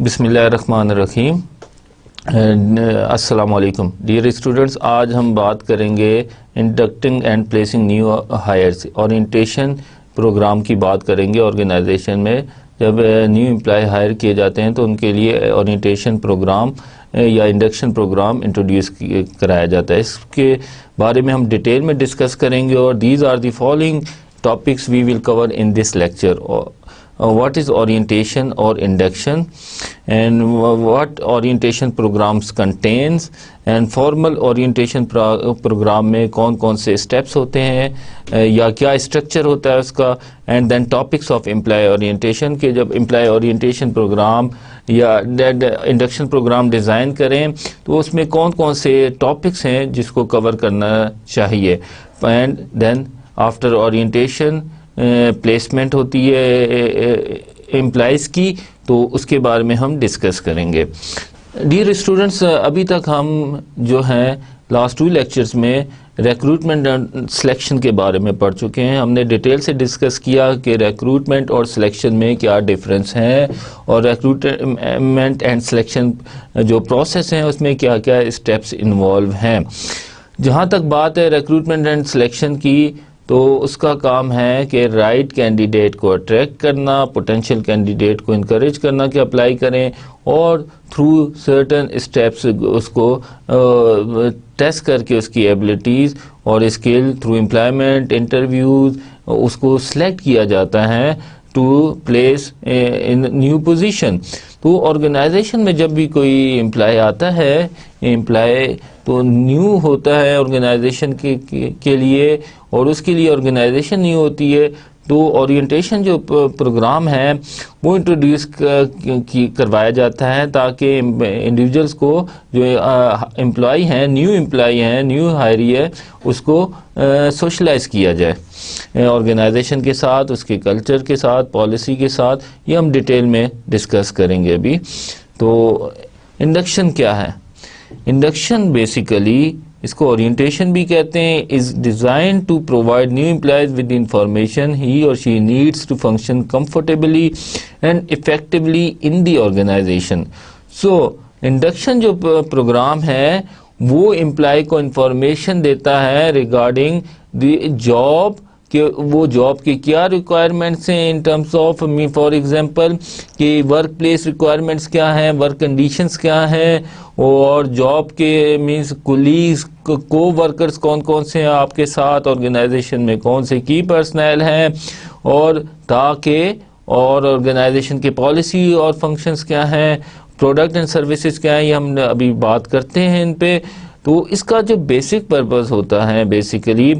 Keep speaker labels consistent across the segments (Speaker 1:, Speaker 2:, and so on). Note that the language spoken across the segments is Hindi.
Speaker 1: बिस्मिल्लाहिर्रहमानिर्रहीम। अस्सलाम वालेकुम डियर स्टूडेंट्स, आज हम बात करेंगे inducting and placing new hires. Orientation programme की बात करेंगे। ऑर्गेनाइजेशन में जब न्यू एम्प्लॉय हायर किए जाते हैं तो उनके लिए ओरिएंटेशन प्रोग्राम या इंडक्शन प्रोग्राम इंट्रोड्यूस कराया जाता है। इसके बारे में हम डिटेल में डिस्कस करेंगे और these are the following topics we will cover in this lecture. What is orientation or induction, and what orientation programs contains, and formal orientation program में कौन कौन से steps होते हैं या क्या structure होता है उसका, and then topics of employee orientation के जब employee orientation program या induction program डिज़ाइन करें तो उसमें कौन कौन से topics हैं जिसको cover करना चाहिए, and then after orientation placement होती है एम्प्लॉइज़ की, तो उसके बारे में हम डिस्कस करेंगे। डियर स्टूडेंट्स, अभी तक हम जो हैं लास्ट 2 लेक्चर्स में रिक्रूटमेंट एंड सिलेक्शन के बारे में पढ़ चुके हैं। हमने डिटेल से डिस्कस किया कि रिक्रूटमेंट और सिलेक्शन में क्या डिफरेंस है और रिक्रूटमेंट एंड सिलेक्शन जो प्रोसेस हैं उसमें क्या क्या स्टेप्स इन्वॉल्व हैं। जहाँ तक बात है रिक्रूटमेंट एंड सिलेक्शन की, तो उसका काम है कि राइट कैंडिडेट को अट्रैक्ट करना, पोटेंशियल कैंडिडेट को इनकरेज करना कि अप्लाई करें, और थ्रू सर्टन स्टेप्स उसको टेस्ट करके उसकी एबिलिटीज़ और स्किल थ्रू एम्प्लॉयमेंट इंटरव्यूज़ उसको सिलेक्ट किया जाता है to place in new position. तो ऑर्गेनाइजेशन में जब भी कोई एम्प्लॉय आता है, एम्प्लॉय तो न्यू होता है ऑर्गेनाइजेशन के लिए, और उसके लिए ऑर्गेनाइजेशन न्यू होती है, तो ओरिएंटेशन जो प्रोग्राम है वो इंट्रोड्यूस करवाया जाता है ताकि इंडिविजुअल्स को जो एम्प्लॉय हैं, न्यू हायरी है, उसको सोशलाइज किया जाए ऑर्गेनाइजेशन के साथ, उसके कल्चर के साथ, पॉलिसी के साथ। ये हम डिटेल में डिस्कस करेंगे अभी। तो इंडक्शन क्या है? इंडक्शन बेसिकली, इसको ओरिएंटेशन भी कहते हैं, is designed to provide new employees with information he और she needs to function comfortably and effectively in the organisation. So induction जो प्रोग्राम है वो एम्प्लॉय को इंफॉर्मेशन देता है रिगार्डिंग द जॉब कि वो जॉब के क्या रिक्वायरमेंट्स हैं in terms of for example कि वर्क प्लेस रिक्वायरमेंट्स क्या हैं, वर्क कंडीशंस क्या हैं, और जॉब के मींस कुलीग्स को वर्कर्स कौन कौन से हैं आपके साथ ऑर्गेनाइजेशन में, कौन से की पर्सनल हैं, और ताकि और ऑर्गेनाइजेशन के पॉलिसी और फंक्शंस क्या हैं, प्रोडक्ट एंड सर्विसेज क्या हैं, ये हम अभी बात करते हैं इन पे। तो इसका जो बेसिक पर्पस होता है, basically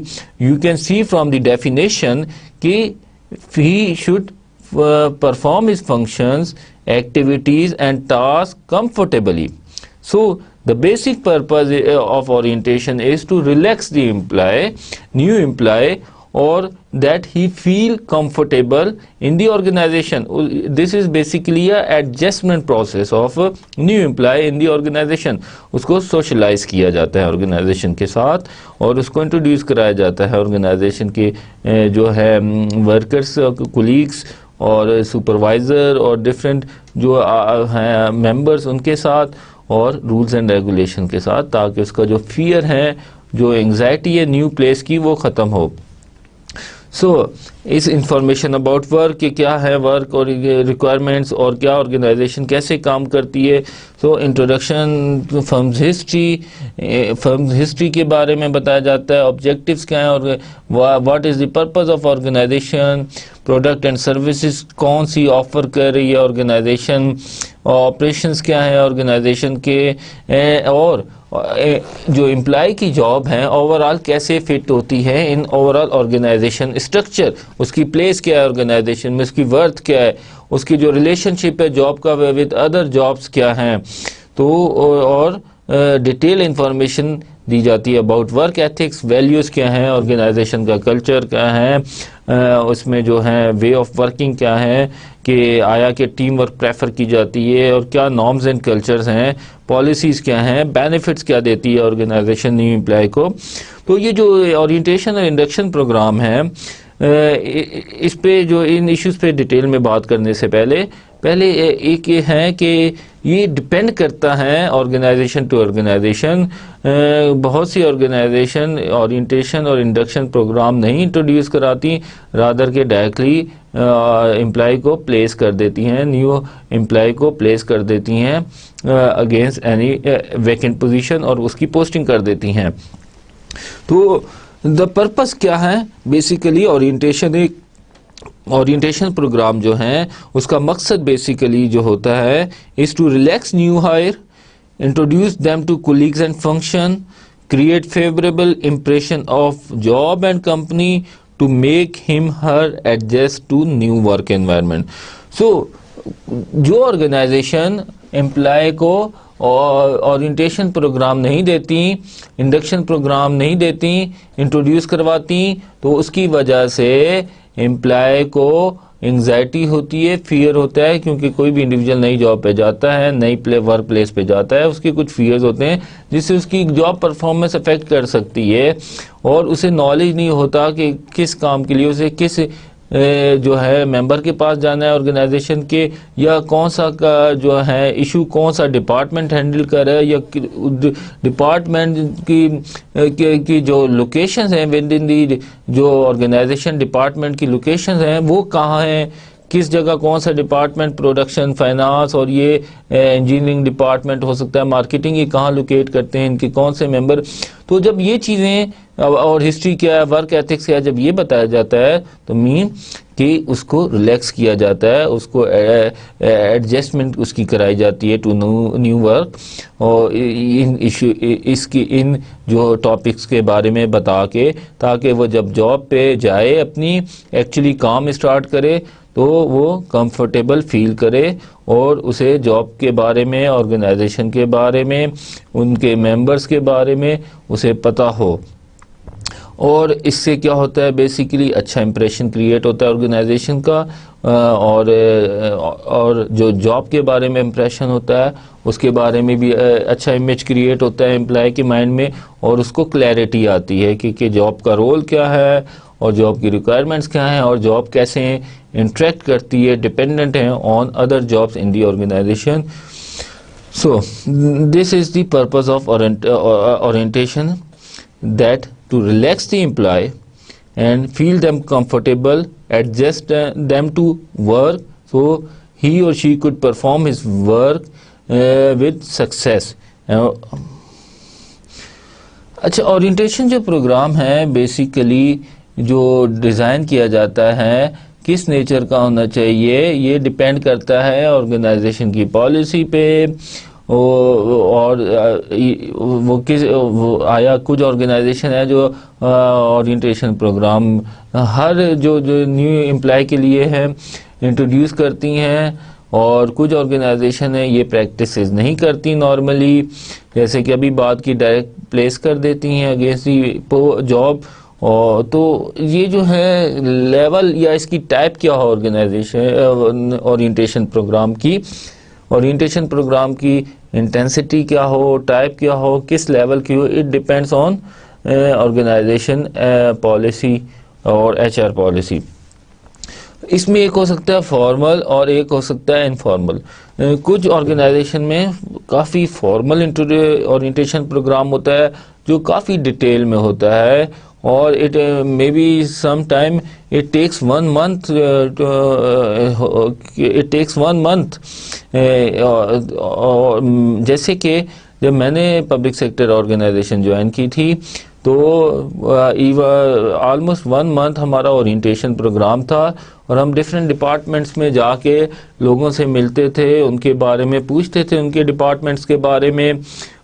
Speaker 1: you can see from the definition कि he should perform his functions, activities and task comfortably. So the basic purpose of orientation is to relax the new employee, or that he feel comfortable in the organization. This is basically a adjustment process of a new employee in the organization. उसको socialize किया जाता है organization के साथ और उसको introduce कराया जाता है organization के जो है workers, colleagues और supervisor और different जो हैं members उनके साथ, और रूल्स एंड रेगुलेशन के साथ, ताकि उसका जो फियर है, जो एंग्जाइटी है न्यू प्लेस की, वो ख़त्म हो। सो इस इंफॉर्मेशन अबाउट वर्क कि क्या है वर्क और रिक्वायरमेंट्स और क्या ऑर्गेनाइजेशन कैसे काम करती है। सो इंट्रोडक्शन, फर्म्स हिस्ट्री के बारे में बताया जाता है, ऑब्जेक्टिव्स क्या हैं और what is the purpose of organisation, product and services कौन सी ऑफर कर रही है ऑर्गेनाइजेशन, ऑपरेशंस क्या है ऑर्गेनाइजेशन के, और जो एम्प्लॉय की जॉब है ओवरऑल कैसे फिट होती है इन ओवरऑल ऑर्गेनाइजेशन स्ट्रक्चर, उसकी प्लेस क्या है ऑर्गेनाइजेशन में, उसकी वर्थ क्या है, उसकी जो रिलेशनशिप है जॉब का विद अदर जॉब्स क्या हैं। तो और डिटेल इंफॉर्मेशन दी जाती है अबाउट वर्क एथिक्स, वैल्यूज़ क्या हैं, ऑर्गेनाइजेशन का कल्चर क्या है, उसमें जो है वे ऑफ वर्किंग क्या है कि आया कि टीम वर्क प्रेफर की जाती है, और क्या नॉर्म्स एंड कल्चर्स हैं, पॉलिसीज़ क्या हैं, बेनिफिट्स क्या देती है ऑर्गेनाइजेशन न्यू एम्प्लॉय को। तो ये जो ओरिएंटेशन और इंडक्शन प्रोग्राम है इस पे जो इन इश्यूज़ पे डिटेल में बात करने से पहले एक ये है कि ये डिपेंड करता है ऑर्गेनाइजेशन टू ऑर्गेनाइजेशन। बहुत सी ऑर्गेनाइजेशन ओरिएंटेशन और इंडक्शन प्रोग्राम नहीं इंट्रोड्यूस कराती, रादर के डायरेक्टली एम्प्लॉय को प्लेस कर देती हैं, न्यू एम्प्लॉय को प्लेस कर देती हैं अगेंस्ट एनी वैकेंट पोजीशन और उसकी पोस्टिंग कर देती हैं। तो द पर्पस क्या है? बेसिकली ओरिएंटेशन प्रोग्राम जो है उसका मकसद बेसिकली जो होता है is to relax new hire, introduce them to colleagues and function, create favourable impression of job and company, to make him her adjust to new work environment. So जो ऑर्गेनाइजेशन एम्प्लॉय को ओरिएंटेशन प्रोग्राम नहीं देती, इंडक्शन प्रोग्राम नहीं देती, इंट्रोड्यूस करवाती, तो उसकी वजह से एम्प्लॉय को एंग्जाइटी होती है, फियर होता है, क्योंकि कोई भी इंडिविजुअल नई जॉब पे जाता है, नई वर्क प्लेस पे जाता है, उसके कुछ फियर्स होते हैं जिससे उसकी जॉब परफॉर्मेंस अफेक्ट कर सकती है और उसे नॉलेज नहीं होता कि किस काम के लिए उसे किस जो है मेंबर के पास जाना है ऑर्गेनाइजेशन के, या कौन सा का जो है इशू कौन सा डिपार्टमेंट हैंडल कर रहा है, या डिपार्टमेंट की जो लोकेशंस हैं विद इन दी जो ऑर्गेनाइजेशन डिपार्टमेंट की लोकेशंस हैं वो कहाँ हैं, किस जगह कौन सा डिपार्टमेंट, प्रोडक्शन, फाइनेंस और ये इंजीनियरिंग डिपार्टमेंट हो सकता है, मार्केटिंग, ये कहाँ लोकेट करते हैं, इनके कौन से मेंबर। तो जब ये चीज़ें और हिस्ट्री क्या है, वर्क एथिक्स क्या है, जब ये बताया जाता है तो मीन कि उसको रिलैक्स किया जाता है, उसको एडजस्टमेंट उसकी कराई जाती है टू न्यू वर्क, और इन इशू इन जो टॉपिक्स के बारे में बता के, ताकि वो जब जॉब पे जाए अपनी एक्चुअली काम स्टार्ट करे तो वो कंफर्टेबल फील करे और उसे जॉब के बारे में, ऑर्गेनाइजेशन के बारे में, उनके मेंबर्स के बारे में उसे पता हो। और इससे क्या होता है, बेसिकली अच्छा इंप्रेशन क्रिएट होता है ऑर्गेनाइजेशन का, और जो जॉब के बारे में इंप्रेशन होता है उसके बारे में भी अच्छा इमेज क्रिएट होता है एम्प्लॉय के माइंड में, और उसको क्लैरिटी आती है कि जॉब का रोल क्या है और जॉब की रिक्वायरमेंट्स क्या हैं और जॉब कैसे इंटरेक्ट करती है, डिपेंडेंट है on other jobs in the organisation. So this is the purpose of orientation, that to relax the employee and feel them comfortable, adjust them to work so he or she could perform his work with success. अच्छा, ओरिएंटेशन जो प्रोग्राम है बेसिकली जो डिज़ाइन किया जाता है किस नेचर का होना चाहिए, ये डिपेंड करता है ऑर्गेनाइजेशन की पॉलिसी पे, और वो आया कुछ ऑर्गेनाइजेशन है जो ओरिएंटेशन प्रोग्राम हर जो न्यू एम्प्लॉय के लिए है इंट्रोड्यूस करती हैं, और कुछ ऑर्गेनाइजेशन है ये प्रैक्टिसेस नहीं करती नॉर्मली, जैसे कि अभी बात की डायरेक्ट प्लेस कर देती हैं अगेंस्ट दी जॉब। और तो ये जो है लेवल या इसकी टाइप क्या हो ऑर्गेनाइजेशन ओरिएंटेशन प्रोग्राम की इंटेंसिटी क्या हो, टाइप क्या हो, किस लेवल की हो, it depends on organisation policy और एचआर पॉलिसी। इसमें एक हो सकता है फॉर्मल और एक हो सकता है इनफॉर्मल। कुछ ऑर्गेनाइजेशन में काफ़ी फॉर्मल ओरिएंटेशन प्रोग्राम होता है जो काफ़ी डिटेल में होता है, और it may be some time it takes 1 month, जैसे कि जब मैंने पब्लिक सेक्टर ऑर्गेनाइजेशन ज्वाइन की थी तो ऑलमोस्ट 1 month हमारा ओरिएंटेशन प्रोग्राम था, और हम डिफरेंट डिपार्टमेंट्स में जाके लोगों से मिलते थे, उनके बारे में पूछते थे, उनके डिपार्टमेंट्स के बारे में।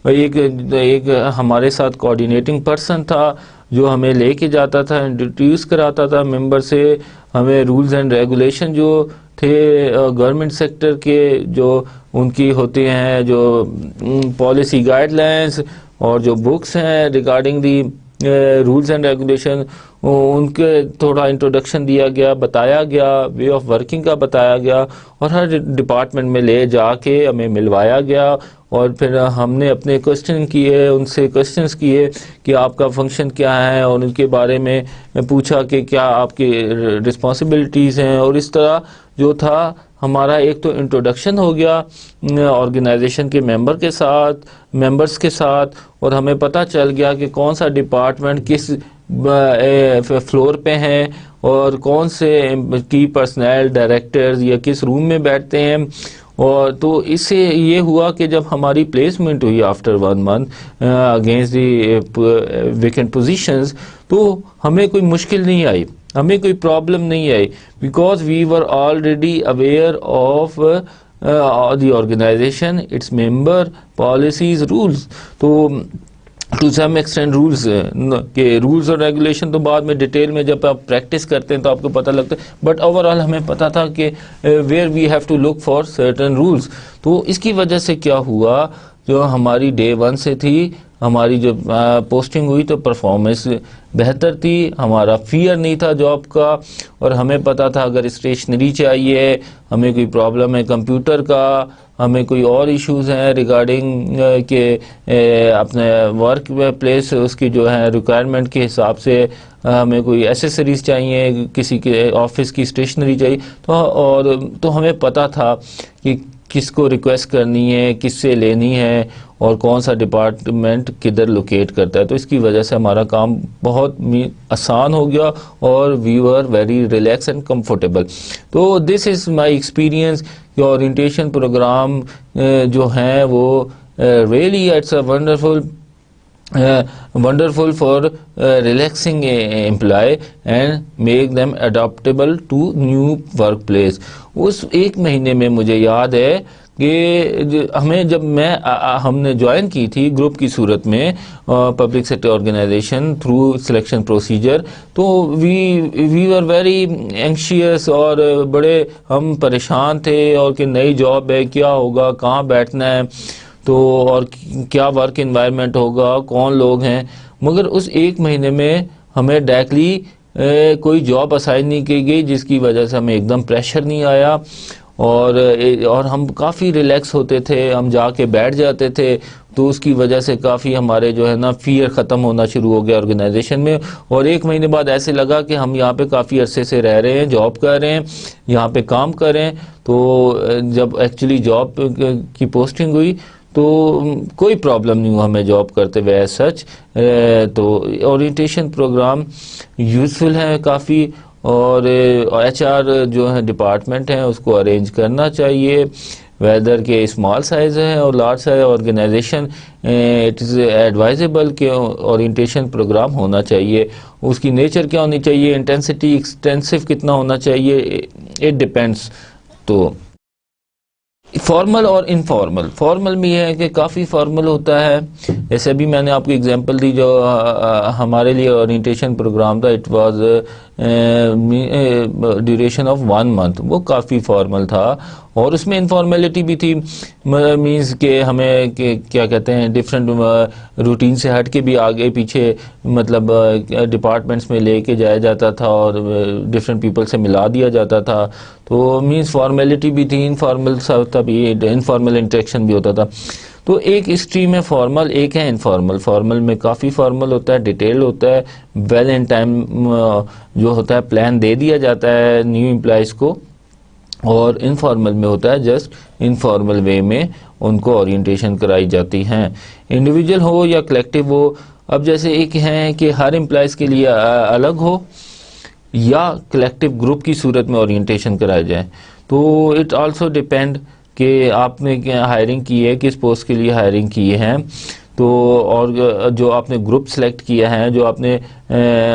Speaker 1: एक हमारे साथ कोऑर्डिनेटिंग पर्सन था जो हमें लेके जाता था, इंट्रोड्यूस कराता था मेंबर से, हमें रूल्स एंड रेगुलेशन जो थे गवर्नमेंट सेक्टर के जो उनकी होते हैं, जो पॉलिसी गाइडलाइंस और जो बुक्स हैं regarding the rules and regulation, उनके थोड़ा इंट्रोडक्शन दिया गया, बताया गया, वे ऑफ वर्किंग का बताया गया, और हर डिपार्टमेंट में ले जाके हमें मिलवाया गया और फिर हमने अपने क्वेश्चन किए, उनसे क्वेश्चंस किए कि आपका फंक्शन क्या है, और उनके बारे में पूछा कि क्या आपकी रिस्पॉन्सिबिलिटीज़ हैं। और इस तरह जो था हमारा एक तो इंट्रोडक्शन हो गया ऑर्गेनाइजेशन के मेंबर्स के साथ, और हमें पता चल गया कि कौन सा डिपार्टमेंट किस फ्लोर पे हैं और कौन से की पर्सनल डायरेक्टर्स या किस रूम में बैठते हैं। और तो इससे ये हुआ कि जब हमारी प्लेसमेंट हुई after 1 month against the vacant positions, तो हमें कोई मुश्किल नहीं आई, हमें कोई प्रॉब्लम नहीं आई, because we were already aware of the organisation, its member, policies, rules. तो टू सम एक्सटेंट रूल्स के रूल्स और रेगुलेशन तो बाद में डिटेल में जब आप प्रैक्टिस करते हैं तो आपको पता लगता है, बट ओवरऑल हमें पता था कि where we have to look for certain rules. तो इसकी वजह से क्या हुआ, जो हमारी डे 1 से थी, हमारी जो पोस्टिंग हुई तो परफॉर्मेंस बेहतर थी, हमारा फियर नहीं था जॉब का, और हमें पता था अगर स्टेशनरी चाहिए, हमें कोई प्रॉब्लम है कंप्यूटर का, हमें कोई और इश्यूज़ हैं रिगार्डिंग के अपने वर्क प्लेस उसकी जो है रिक्वायरमेंट के हिसाब से हमें कोई एसेसरीज़ चाहिए, किसी के ऑफिस की स्टेशनरी चाहिए, तो हमें पता था कि किसको रिक्वेस्ट करनी है, किससे लेनी है, और कौन सा डिपार्टमेंट किधर लोकेट करता है। तो इसकी वजह से हमारा काम बहुत आसान हो गया और we were very relax and comfortable. तो दिस इज़ माय एक्सपीरियंस कि ओरिएंटेशन प्रोग्राम जो हैं वो really it's a wonderful for relaxing a employee and make them adaptable to new workplace। उस एक महीने में मुझे याद है कि हमें जब हमने ज्वाइन की थी ग्रुप की सूरत में public sector organisation through selection procedure, तो वी वर वेरी एंशियस और बड़े हम परेशान थे, और कि नई जॉब है, क्या होगा, कहाँ बैठना है, तो और क्या वर्क एनवायरनमेंट होगा, कौन लोग हैं। मगर उस एक महीने में हमें डायरेक्टली कोई जॉब असाइन नहीं की गई, जिसकी वजह से हमें एकदम प्रेशर नहीं आया, और हम काफ़ी रिलैक्स होते थे, हम जाके बैठ जाते थे। तो उसकी वजह से काफ़ी हमारे जो है ना फियर ख़त्म होना शुरू हो गया ऑर्गेनाइजेशन में। और एक महीने बाद ऐसे लगा कि हम यहाँ पे काफ़ी अरसे से रह रहे हैं, जॉब कर रहे हैं, यहाँ पे काम कर रहे हैं। तो जब एक्चुअली जॉब की पोस्टिंग हुई तो कोई प्रॉब्लम नहीं हुआ हमें जॉब करते हुए एज सच। तो ओरिएंटेशन प्रोग्राम यूज़फुल है काफ़ी, और एचआर जो है डिपार्टमेंट है उसको अरेंज करना चाहिए, वेदर के स्मॉल साइज़ है और large size organisation, it is advisable कि ओरिएंटेशन प्रोग्राम होना चाहिए। उसकी नेचर क्या होनी चाहिए, इंटेंसिटी एक्सटेंसिव कितना होना चाहिए, इट डिपेंड्स। तो फॉर्मल और इनफॉर्मल, फॉर्मल में यह है कि काफ़ी फॉर्मल होता है, जैसे अभी मैंने आपको एग्जांपल दी जो हमारे लिए ओरिएंटेशन प्रोग्राम था, it was duration of 1 month, वो काफ़ी फॉर्मल था, और उसमें इनफॉर्मेलिटी भी थी, मीन्स के हमें क्या कहते हैं डिफरेंट रूटीन से हट के भी आगे पीछे मतलब डिपार्टमेंट्स में लेके जाया जाता था और डिफरेंट पीपल से मिला दिया जाता था। तो मीन्स फॉर्मेलिटी भी थी, इनफॉर्मल सा तभी इनफॉर्मल इंटरेक्शन भी होता था। तो एक स्ट्रीम है फॉर्मल, एक है इनफॉर्मल। फॉर्मल में काफ़ी फॉर्मल होता है, डिटेल होता है, वेल इन टाइम जो होता है प्लान दे दिया जाता है न्यू एम्प्लॉयज़ को, और इनफॉर्मल में होता है जस्ट इनफॉर्मल वे में उनको ओरिएंटेशन कराई जाती हैं, इंडिविजुअल हो या कलेक्टिव हो। अब जैसे एक है कि हर एम्प्लॉयज़ के लिए अलग हो या कलेक्टिव ग्रुप की सूरत में ओरिएंटेशन कराया जाए, तो इट आल्सो डिपेंड कि आपने हायरिंग की है, किस पोस्ट के लिए हायरिंग की है। तो और जो आपने ग्रुप सेलेक्ट किया है, जो आपने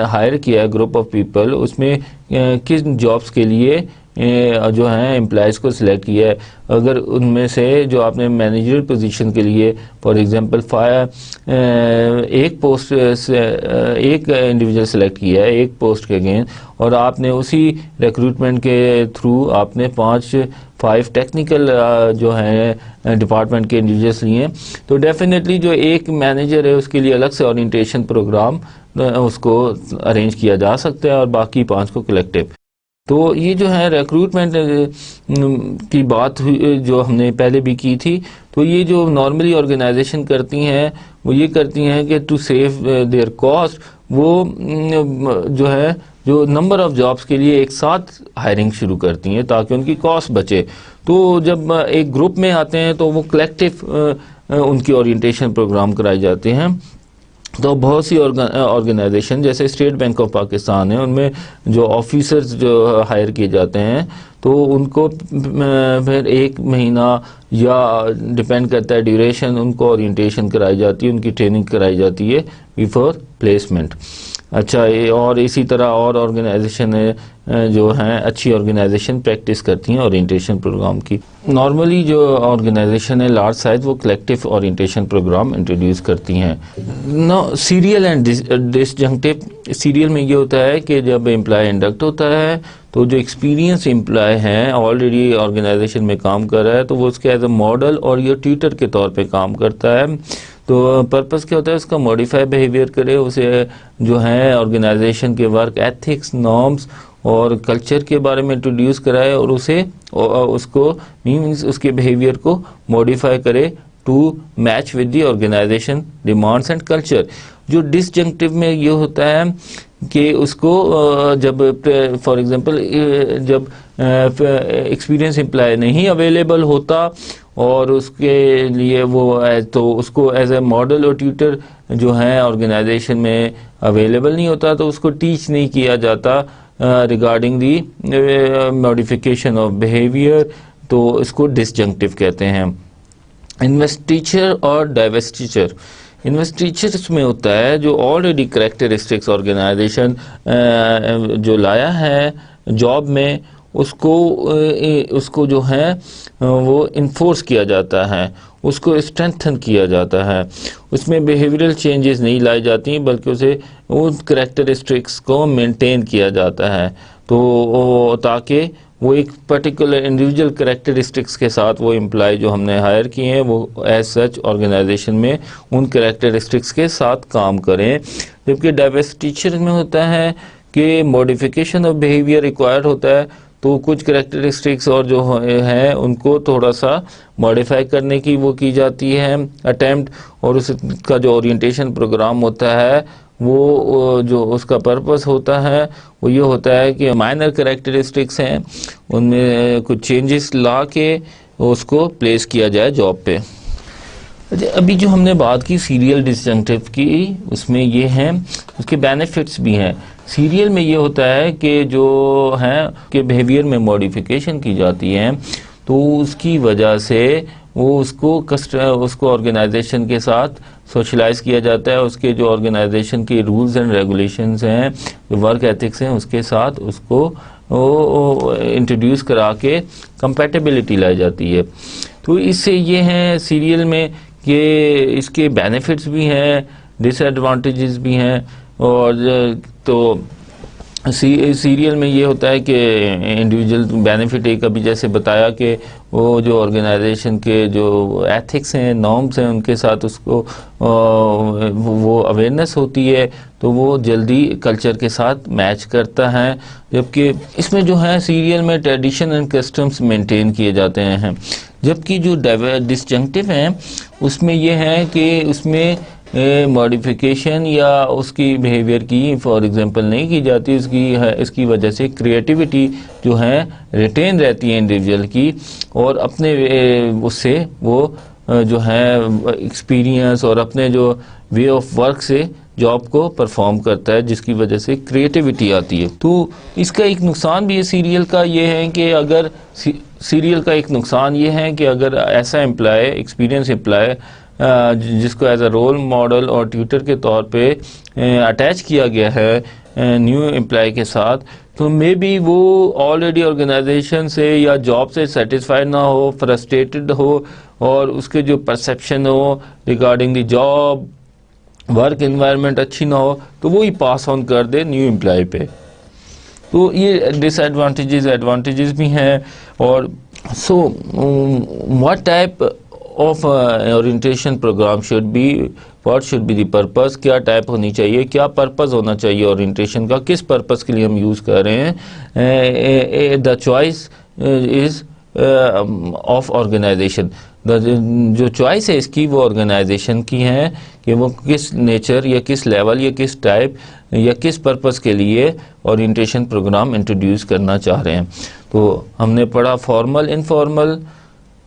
Speaker 1: हायर किया है ग्रुप ऑफ पीपल, उसमें किस जॉब्स के लिए जो है एम्प्लॉयज़ को सिलेक्ट किया है। अगर उनमें से जो आपने मैनेजर पोजीशन के लिए फॉर एग्जांपल एक पोस्ट से एक इंडिविजुअल सेलेक्ट किया है एक पोस्ट के अगेंस्ट, और आपने उसी रिक्रूटमेंट के थ्रू आपने 5 टेक्निकल जो है डिपार्टमेंट के इंडिविजुअल्स लिए, तो डेफिनेटली जो एक मैनेजर है उसके लिए अलग से ओरिएंटेशन प्रोग्राम उसको अरेंज किया जा सकता है, और बाकी 5 को कलेक्टिव। तो ये जो है रिक्रूटमेंट की बात हुई जो हमने पहले भी की थी, तो ये जो नॉर्मली ऑर्गेनाइजेशन करती हैं वो ये करती हैं कि टू सेव देयर कॉस्ट, वो जो है जो नंबर ऑफ जॉब्स के लिए एक साथ हायरिंग शुरू करती हैं ताकि उनकी कॉस्ट बचे। तो जब एक ग्रुप में आते हैं तो वो कलेक्टिव उनकी ओरिएंटेशन प्रोग्राम कराए जाते हैं। तो बहुत सी ऑर्गेनाइजेशन जैसे स्टेट बैंक ऑफ पाकिस्तान है, उनमें जो ऑफिसर्स जो हायर किए जाते हैं तो उनको फिर 1 महीना या डिपेंड करता है ड्यूरेशन, उनको ओरिएंटेशन कराई जाती है, उनकी ट्रेनिंग कराई जाती है बिफोर प्लेसमेंट। अच्छा, ये और इसी तरह और ऑर्गेनाइजेशन जो हैं अच्छी ऑर्गेनाइजेशन प्रैक्टिस करती हैं ओरिएंटेशन प्रोग्राम की। नॉर्मली जो ऑर्गेनाइजेशन है लार्ज साइज वो कलेक्टिव ओरिएंटेशन प्रोग्राम इंट्रोड्यूस करती हैं। No serial and disjunctive. Serial में ये होता है कि जब एम्प्लॉय इंडक्ट होता है तो जो एक्सपीरियंस एम्प्लॉय हैं ऑलरेडी ऑर्गेनाइजेशन में काम कर रहा है तो वो उसके एज अ मॉडल और या ट्यूटर के तौर पे काम करता है। तो पर्पस क्या होता है उसका, मॉडिफाई बिहेवियर करे, उसे जो है ऑर्गेनाइजेशन के वर्क एथिक्स, नॉर्म्स और कल्चर के बारे में इंट्रोड्यूस कराए और उसको मीन्स उसके बिहेवियर को मॉडिफाई करे to match with the organisation demands and culture. जो डिसजंक्टिव में ये होता है कि उसको जब फॉर एग्जांपल जब एक्सपीरियंस एम्प्लॉय नहीं अवेलेबल होता और उसके लिए वो तो उसको एज ए मॉडल और ट्यूटर जो है ऑर्गेनाइजेशन में अवेलेबल नहीं होता तो उसको टीच नहीं किया जाता regarding the modification of behaviour, तो इसको डिसजंक्टिव कहते हैं। इन्वेस्टिचर और डाइवेस्टिचर। इन्वेस्टिचर्स में होता है जो ऑलरेडी करेक्टरिस्टिक्स ऑर्गेनाइजेशन जो लाया है जॉब में उसको जो है वो इन्फोर्स किया जाता है, उसको स्ट्रेंथन किया जाता है। उसमें बिहेवियरल चेंजेस नहीं लाई जाती बल्कि उसे उन करेक्टरिस्टिक्स को मेंटेन किया जाता है तो ताकि वो एक पर्टिकुलर इंडिविजुअल करेक्टरिस्टिक्स के साथ वो एम्प्लॉय जो हमने हायर किए हैं वो एज सच ऑर्गेनाइजेशन में उन करेक्टरिस्टिक्स के साथ काम करें। जबकि डाइवेस्टिचर में होता है कि मॉडिफिकेशन ऑफ बिहेवियर रिक्वायर्ड होता है तो कुछ करेक्टरिस्टिक्स और जो है उनको थोड़ा सा मॉडिफाई करने की वो की जाती है अटेम्प्ट, और उसका जो ओरिएंटेशन प्रोग्राम होता है वो जो उसका पर्पस होता है वो ये होता है कि माइनर करेक्टरिस्टिक्स हैं उनमें कुछ चेंजेस ला के उसको प्लेस किया जाए जॉब पे। अभी जो हमने बात की सीरियल डिसजंक्टिव की, उसमें ये हैं उसके बेनिफिट्स भी हैं। सीरियल में ये होता है कि जो है कि बिहेवियर में मॉडिफिकेशन की जाती है तो उसकी वजह से वो उसको ऑर्गेनाइजेशन के साथ सोशलाइज किया जाता है, उसके जो ऑर्गेनाइजेशन के रूल्स एंड रेगुलेशंस हैं, जो वर्क एथिक्स हैं, उसके साथ उसको इंट्रोड्यूस करा के कंपैटिबिलिटी लाई जाती है। तो इससे ये हैं सीरियल में कि इसके बेनिफिट्स भी हैं, डिसएडवांटेजेस भी हैं। और तो सीरियल में ये होता है कि इंडिविजुअल बेनिफिट एक अभी जैसे बताया कि वो जो ऑर्गेनाइजेशन के जो एथिक्स हैं, नॉर्म्स हैं, उनके साथ उसको वो अवेयरनेस होती है तो वो जल्दी कल्चर के साथ मैच करता है। जबकि इसमें जो है सीरियल में ट्रेडिशन एंड कस्टम्स मेंटेन किए जाते हैं। जबकि जो डिसजंक्टिव हैं उसमें ये है कि उसमें मॉडिफिकेशन या उसकी बिहेवियर की फॉर एग्जांपल नहीं की जाती, इसकी वजह से क्रिएटिविटी जो है रिटेन रहती है इंडिविजुअल की और अपने उससे वो जो है एक्सपीरियंस और अपने जो वे ऑफ वर्क से जॉब को परफॉर्म करता है जिसकी वजह से क्रिएटिविटी आती है। तो इसका एक नुकसान भी है सीरियल का, ये है कि अगर सीरियल का एक नुकसान ये है कि अगर ऐसा एम्प्लॉय एक्सपीरियंस एम्प्लॉय जिसको एज अ रोल मॉडल और ट्यूटर के तौर पे अटैच किया गया है न्यू एम्प्लॉय के साथ, तो मे बी वो ऑलरेडी ऑर्गेनाइजेशन से या जॉब से सेटिस्फाइड ना हो, फ्रस्ट्रेटेड हो और उसके जो परसेप्शन हो regarding the job work environment अच्छी ना हो तो वो ही पास ऑन कर दे न्यू एम्प्लॉय पे। तो ये डिसएडवांटेजेस एडवांटेजेस भी हैं। और so what type of orientation programme should be, what should be the purpose, क्या टाइप होनी चाहिए, क्या पर्पस होना चाहिए ओरिएंटेशन का, किस पर्पस के लिए हम यूज़ कर रहे हैं। The choice is of organisation, जो चॉइस है इसकी वो ऑर्गेनाइजेशन की है कि वो किस नेचर या किस लेवल या किस टाइप या किस पर्पस के लिए ओरिएंटेशन प्रोग्राम इंट्रोड्यूस करना चाह रहे हैं। तो हमने पढ़ा फॉर्मल, इनफॉर्मल,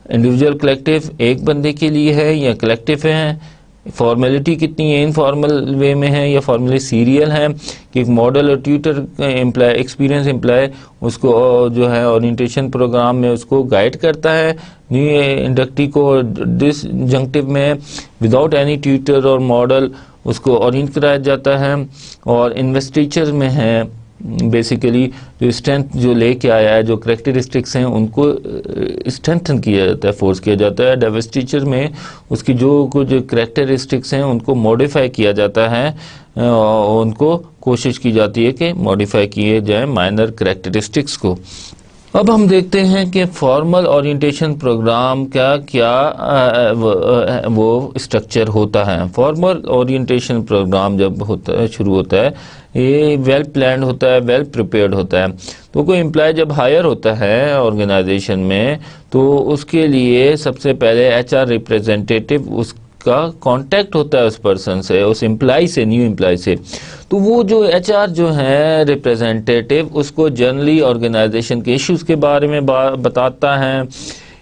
Speaker 1: इंडिविजुअल, कलेक्टिव, एक बंदे के लिए है या कलेक्टिव है, फॉर्मेलिटी कितनी है, इनफॉर्मल वे में है या फॉर्मली सीरियल है, कि एक मॉडल और ट्यूटर एम्प्लॉय, एक्सपीरियंस एम्प्लॉय उसको जो है ओरिएंटेशन प्रोग्राम में उसको गाइड करता है, न्यू इंडक्टी को डिसजंक्टिव में विदाउट एनी ट्यूटर और मॉडल उसको ओरिएंट कराया जाता है। और इन्वेस्टिचर में है बेसिकली जो स्ट्रेंथ जो लेके आया है, जो करेक्टरिस्टिक्स हैं उनको स्ट्रेंथन किया जाता है, फोर्स किया जाता है। डाइवर्सिटी में उसकी जो कुछ करेक्टरिस्टिक्स हैं उनको मॉडिफाई किया जाता है, उनको कोशिश की जाती है कि मॉडिफाई किए जाए माइनर करेक्टरिस्टिक्स को। अब हम देखते हैं कि फॉर्मल ओरिएंटेशन प्रोग्राम क्या क्या वो स्ट्रक्चर होता है। फॉर्मल ओरिएंटेशन प्रोग्राम जब होता है, शुरू होता है, ये वेल प्लान्ड होता है, वेल प्रिपेयर्ड होता है। तो कोई एम्प्लॉय जब हायर होता है ऑर्गेनाइजेशन में तो उसके लिए सबसे पहले एचआर रिप्रेजेंटेटिव उसका कांटेक्ट होता है उस पर्सन से, उस एम्प्लॉय से, न्यू एम्प्लॉय से। तो वो जो एचआर जो है रिप्रेजेंटेटिव उसको जनरली ऑर्गेनाइजेशन के इश्यूज के बारे में बताता है,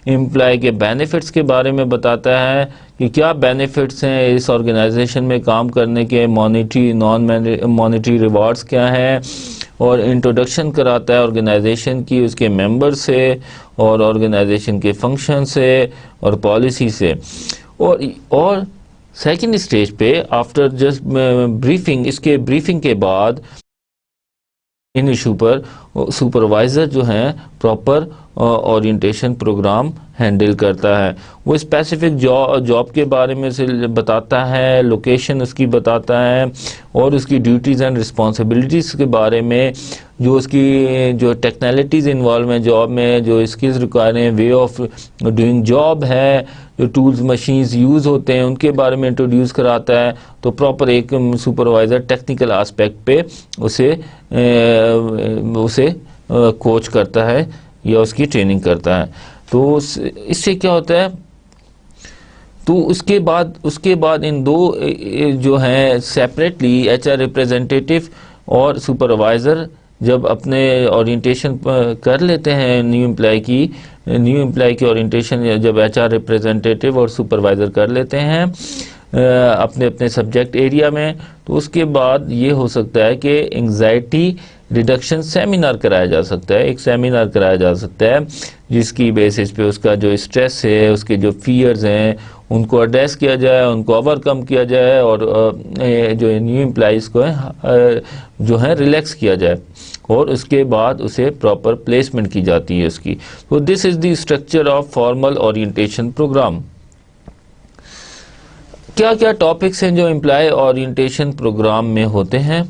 Speaker 1: एम्प्लॉय के बेनिफिट्स के बारे में बताता है कि क्या बेनिफिट्स हैं इस ऑर्गेनाइजेशन में काम करने के, मॉनिटरी नॉन मॉनिटरी रिवार्ड्स क्या है, और इंट्रोडक्शन कराता है ऑर्गेनाइजेशन की उसके मेंबर से और ऑर्गेनाइजेशन के फंक्शन से और पॉलिसी से। और सेकेंड स्टेज पे आफ्टर जस्ट ब्रीफिंग, इसके ब्रीफिंग के बाद इन इशू पर सुपरवाइज़र जो है प्रॉपर ओरिएंटेशन प्रोग्राम हैंडल करता है। वो स्पेसिफिक जॉब के बारे में से बताता है, लोकेशन उसकी बताता है और उसकी ड्यूटीज़ एंड रिस्पॉन्सिबिलिटीज़ के बारे में, जो उसकी जो टेक्नोलॉजीज़ इन्वॉल्व हैं जॉब में, जो स्किल्स रिक्वायर हैं, वे ऑफ डूइंग जॉब है, जो टूल्स मशीन्स यूज़ होते हैं उनके बारे में इंट्रोड्यूस कराता है। तो प्रॉपर एक सुपरवाइज़र टेक्निकल आस्पेक्ट पे उसे कोच करता है या उसकी ट्रेनिंग करता है। तो इससे क्या होता है, तो उसके बाद इन दो जो हैं सेपरेटली एचआर रिप्रेजेंटेटिव और सुपरवाइज़र जब अपने ओरिएंटेशन कर लेते हैं न्यू एम्प्लॉय की ओरिएंटेशन जब एचआर रिप्रेजेंटेटिव और सुपरवाइज़र कर लेते हैं अपने अपने सब्जेक्ट एरिया में, तो उसके बाद ये हो सकता है कि एंग्जाइटी रिडक्शन सेमिनार कराया जा सकता है। एक सेमिनार कराया जा सकता है जिसकी बेसिस पे उसका जो स्ट्रेस है, उसके जो फियर्स हैं उनको एड्रेस किया जाए, उनको ओवरकम किया जाए और जो न्यू एम्प्लॉइज़ को जो है रिलैक्स किया जाए और उसके बाद उसे प्रॉपर प्लेसमेंट की जाती है उसकी। तो this is the structure of formal orientation programme. क्या क्या टॉपिक्स हैं जो एम्प्लॉय ओरिएंटेशन प्रोग्राम में होते हैं?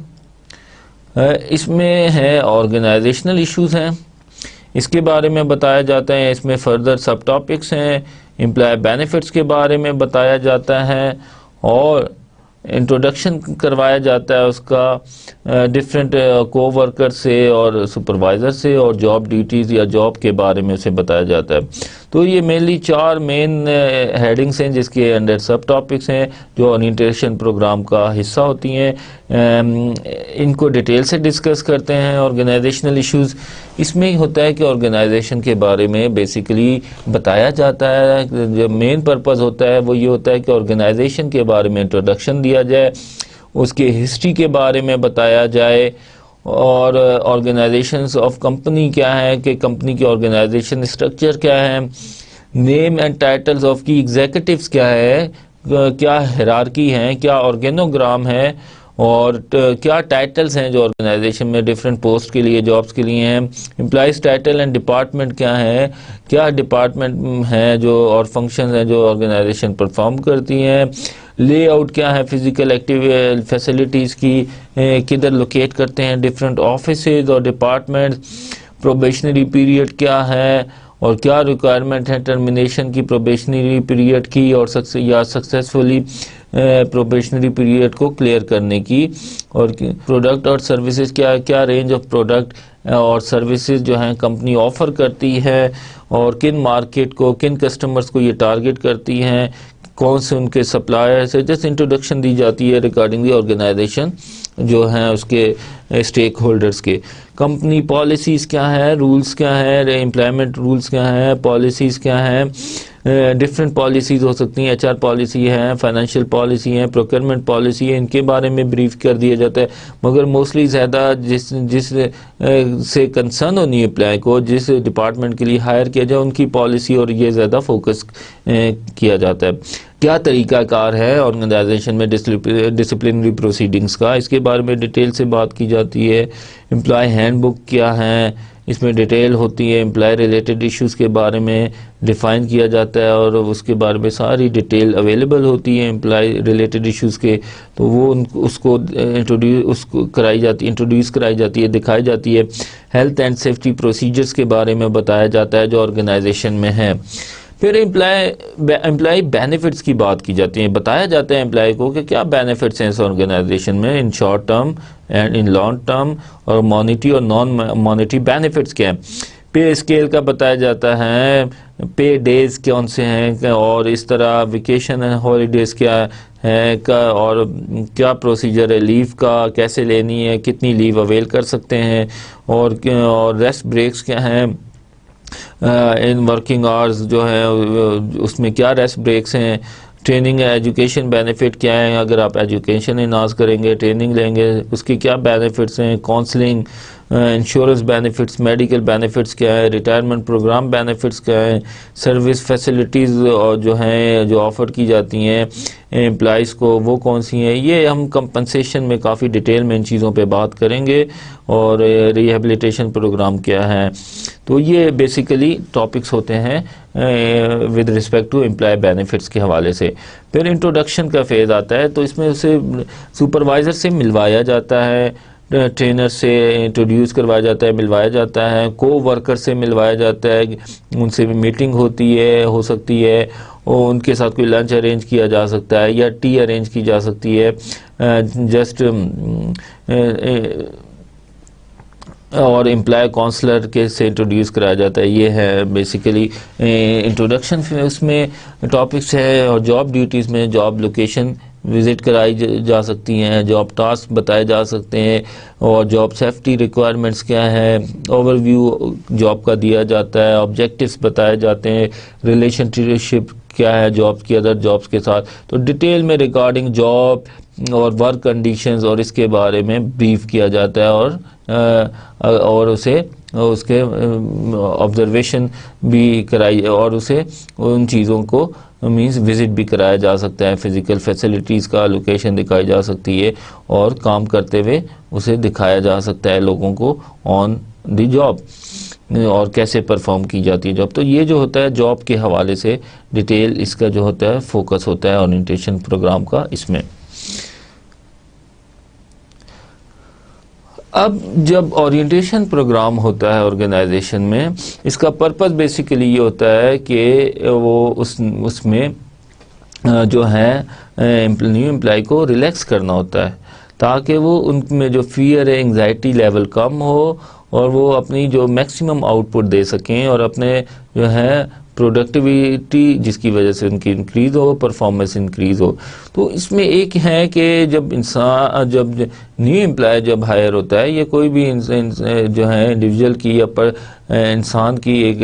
Speaker 1: इसमें है ऑर्गेनाइजेशनल इश्यूज हैं, इसके बारे में बताया जाता है। इसमें फर्दर सब टॉपिक्स हैं, एम्प्लॉय बेनिफिट्स के बारे में बताया जाता है और इंट्रोडक्शन करवाया जाता है उसका डिफरेंट कोवर्कर से और सुपरवाइज़र से, और जॉब ड्यूटीज़ या जॉब के बारे में उसे बताया जाता है। तो ये मेनली 4 मेन हेडिंग्स हैं जिसके अंडर सब टॉपिक्स हैं जो ओरिएंटेशन प्रोग्राम का हिस्सा होती हैं। इनको डिटेल से डिस्कस करते हैं। ऑर्गेनाइजेशनल इश्यूज़, इसमें होता है कि ऑर्गेनाइजेशन के बारे में बेसिकली बताया जाता है। जो मेन पर्पस होता है वो ये होता है कि ऑर्गेनाइजेशन के बारे में इंट्रोडक्शन दिया जाए, उसके हिस्ट्री के बारे में बताया जाए और ऑर्गेनाइजेशंस ऑफ कंपनी क्या है, कि कंपनी की ऑर्गेनाइजेशन स्ट्रक्चर क्या है, नेम एंड टाइटल्स ऑफ की एग्जीक्यूटिव्स क्या है, क्या हिरार्की है, क्या ऑर्गेनोग्राम है और क्या टाइटल्स हैं जो ऑर्गेनाइजेशन में डिफरेंट पोस्ट के लिए, जॉब्स के लिए हैं। एम्प्लॉइज टाइटल एंड डिपार्टमेंट क्या है, क्या डिपार्टमेंट हैं जो और फंक्शन हैं जो ऑर्गेनाइजेशन परफॉर्म करती हैं। लेआउट क्या है फिजिकल एक्टिव फैसिलिटीज़ की, किधर लोकेट करते हैं डिफरेंट ऑफिसेज और डिपार्टमेंट्स। प्रोबेशनरी पीरियड क्या है और क्या रिक्वायरमेंट है टर्मिनेशन की, प्रोबेशनरी पीरियड की और सक्सेसफुली प्रोबेशनरी पीरियड को क्लियर करने की, और प्रोडक्ट और सर्विसेज क्या क्या रेंज ऑफ प्रोडक्ट और सर्विसेज जो हैं कंपनी ऑफ़र करती है, और किन मार्केट को, किन कस्टमर्स को ये टारगेट करती हैं, कौन से उनके सप्लायर्स है। जस्ट इंट्रोडक्शन दी जाती है रिगार्डिंग दी ऑर्गेनाइजेशन जो हैं उसके स्टेक होल्डर्स के। कंपनी पॉलिसीज़ क्या है, रूल्स क्या है, एम्प्लॉयमेंट रूल्स क्या है, पॉलिसीज़ क्या हैं, डिफरेंट पॉलिसीज़ हो सकती हैं, एचआर पॉलिसी है, फाइनेंशियल पॉलिसी है, प्रोक्योरमेंट पॉलिसी है, इनके बारे में ब्रीफ कर दिया जाता है। मगर मोस्टली ज़्यादा जिस से कंसर्न हो न्यू एम्प्लॉय को, जिस डिपार्टमेंट के लिए हायर किया जाए, उनकी पॉलिसी और ये ज़्यादा फोकस किया जाता है। क्या तरीक़ाकार है ऑर्गेनाइजेशन में डिसिप्लिनरी प्रोसीडिंग्स का, इसके बारे में डिटेल से बात की जाती है। एम्प्लॉय हैंडबुक क्या है, इसमें डिटेल होती है, एम्प्लॉय रिलेटेड इश्यूज़ के बारे में डिफ़ाइन किया जाता है और उसके बारे में सारी डिटेल अवेलेबल होती है एम्प्लॉय रिलेटेड इश्यूज़ के। तो वो उसको इंट्रोड्यूस कराई जाती है, दिखाई जाती है। हेल्थ एंड सेफ्टी प्रोसीजर्स के बारे में बताया जाता है जो ऑर्गेनाइजेशन में है। फिर एम्प्लॉय बेनिफिट्स की बात की जाती है, बताया जाता है एम्प्लॉय को कि क्या बेनिफिट्स हैं इस ऑर्गेनाइजेशन में, in short term and in long term, और मॉनिटरी और नॉन मॉनिटरी बेनिफिट्स क्या हैं। पे स्केल का बताया जाता है, पे डेज कौन से हैं, और इस तरह वेकेशन एंड हॉलीडेज़ क्या है और क्या प्रोसीजर है लीव का, कैसे लेनी है, कितनी लीव अवेल कर सकते हैं, और रेस्ट ब्रेक्स क्या हैं, इन वर्किंग आवर्स जो है उसमें क्या रेस्ट ब्रेक्स हैं, ट्रेनिंग एजुकेशन बेनिफिट क्या है, अगर आप एजुकेशन इनहांस करेंगे, ट्रेनिंग लेंगे, उसकी क्या बेनिफिट्स हैं, counselling, insurance benefits, medical benefits क्या है, रिटायरमेंट प्रोग्राम बेनिफिट्स क्या है, सर्विस फैसिलिटीज़ और जो हैं जो ऑफ़र की जाती हैं एम्प्लॉइज़ को वो कौन सी हैं। ये हम कंपनसेशन में काफ़ी डिटेल में इन चीज़ों पे बात करेंगे, और रिहेबिलिटेशन प्रोग्राम क्या है। तो ये बेसिकली टॉपिक्स होते हैं with respect to employee benefits के हवाले से। फिर इंट्रोडक्शन का फेज़ आता है, तो इसमें उसे सुपरवाइज़र से मिलवाया जाता है, ट्रेनर से इंट्रोड्यूस करवाया जाता है, मिलवाया जाता है, को वर्कर से मिलवाया जाता है, उनसे भी मीटिंग होती है, हो सकती है, और उनके साथ कोई लंच अरेंज किया जा सकता है या टी अरेंज की जा सकती है, जस्ट और एम्प्लॉय काउंसलर के से इंट्रोड्यूस कराया जाता है। ये है बेसिकली इंट्रोडक्शन। उसमें टॉपिक्स है, और जॉब ड्यूटीज़ में जॉब लोकेशन विज़िट कराई जा सकती हैं, जॉब टास्क बताए जा सकते हैं, और जॉब सेफ्टी रिक्वायरमेंट्स क्या है, ओवरव्यू जॉब का दिया जाता है, ऑब्जेक्टिव्स बताए जाते हैं, रिलेशनशिप क्या है जॉब की अदर जॉब्स के साथ। तो डिटेल में रिगार्डिंग जॉब और वर्क कंडीशंस और इसके बारे में ब्रीफ किया जाता है, और उसके ऑब्जर्वेशन भी कराई, और उसे उन चीज़ों को मींस विज़िट भी कराया जा सकता है, फ़िज़िकल फैसिलिटीज़ का लोकेशन दिखाई जा सकती है, और काम करते हुए उसे दिखाया जा सकता है लोगों को ऑन द जॉब, और कैसे परफॉर्म की जाती है जॉब। तो ये जो होता है जॉब के हवाले से डिटेल इसका जो होता है फोकस होता है ओरिएंटेशन प्रोग्राम का इसमें। अब जब ओरिएंटेशन प्रोग्राम होता है ऑर्गेनाइजेशन में, इसका पर्पस बेसिकली ये होता है कि वो उसमें जो है न्यू एम्प्लॉय को रिलैक्स करना होता है, ताकि वो उनमें जो फियर है, एंग्जाइटी लेवल कम हो, और वो अपनी जो मैक्सिमम आउटपुट दे सकें, और अपने जो है प्रोडक्टिविटी जिसकी वजह से उनकी इंक्रीज़ हो, परफॉर्मेंस इंक्रीज़ हो। तो इसमें एक है कि जब न्यू एम्प्लॉय जब हायर होता है, ये कोई भी जो है इंडिविजुअल की या इंसान की एक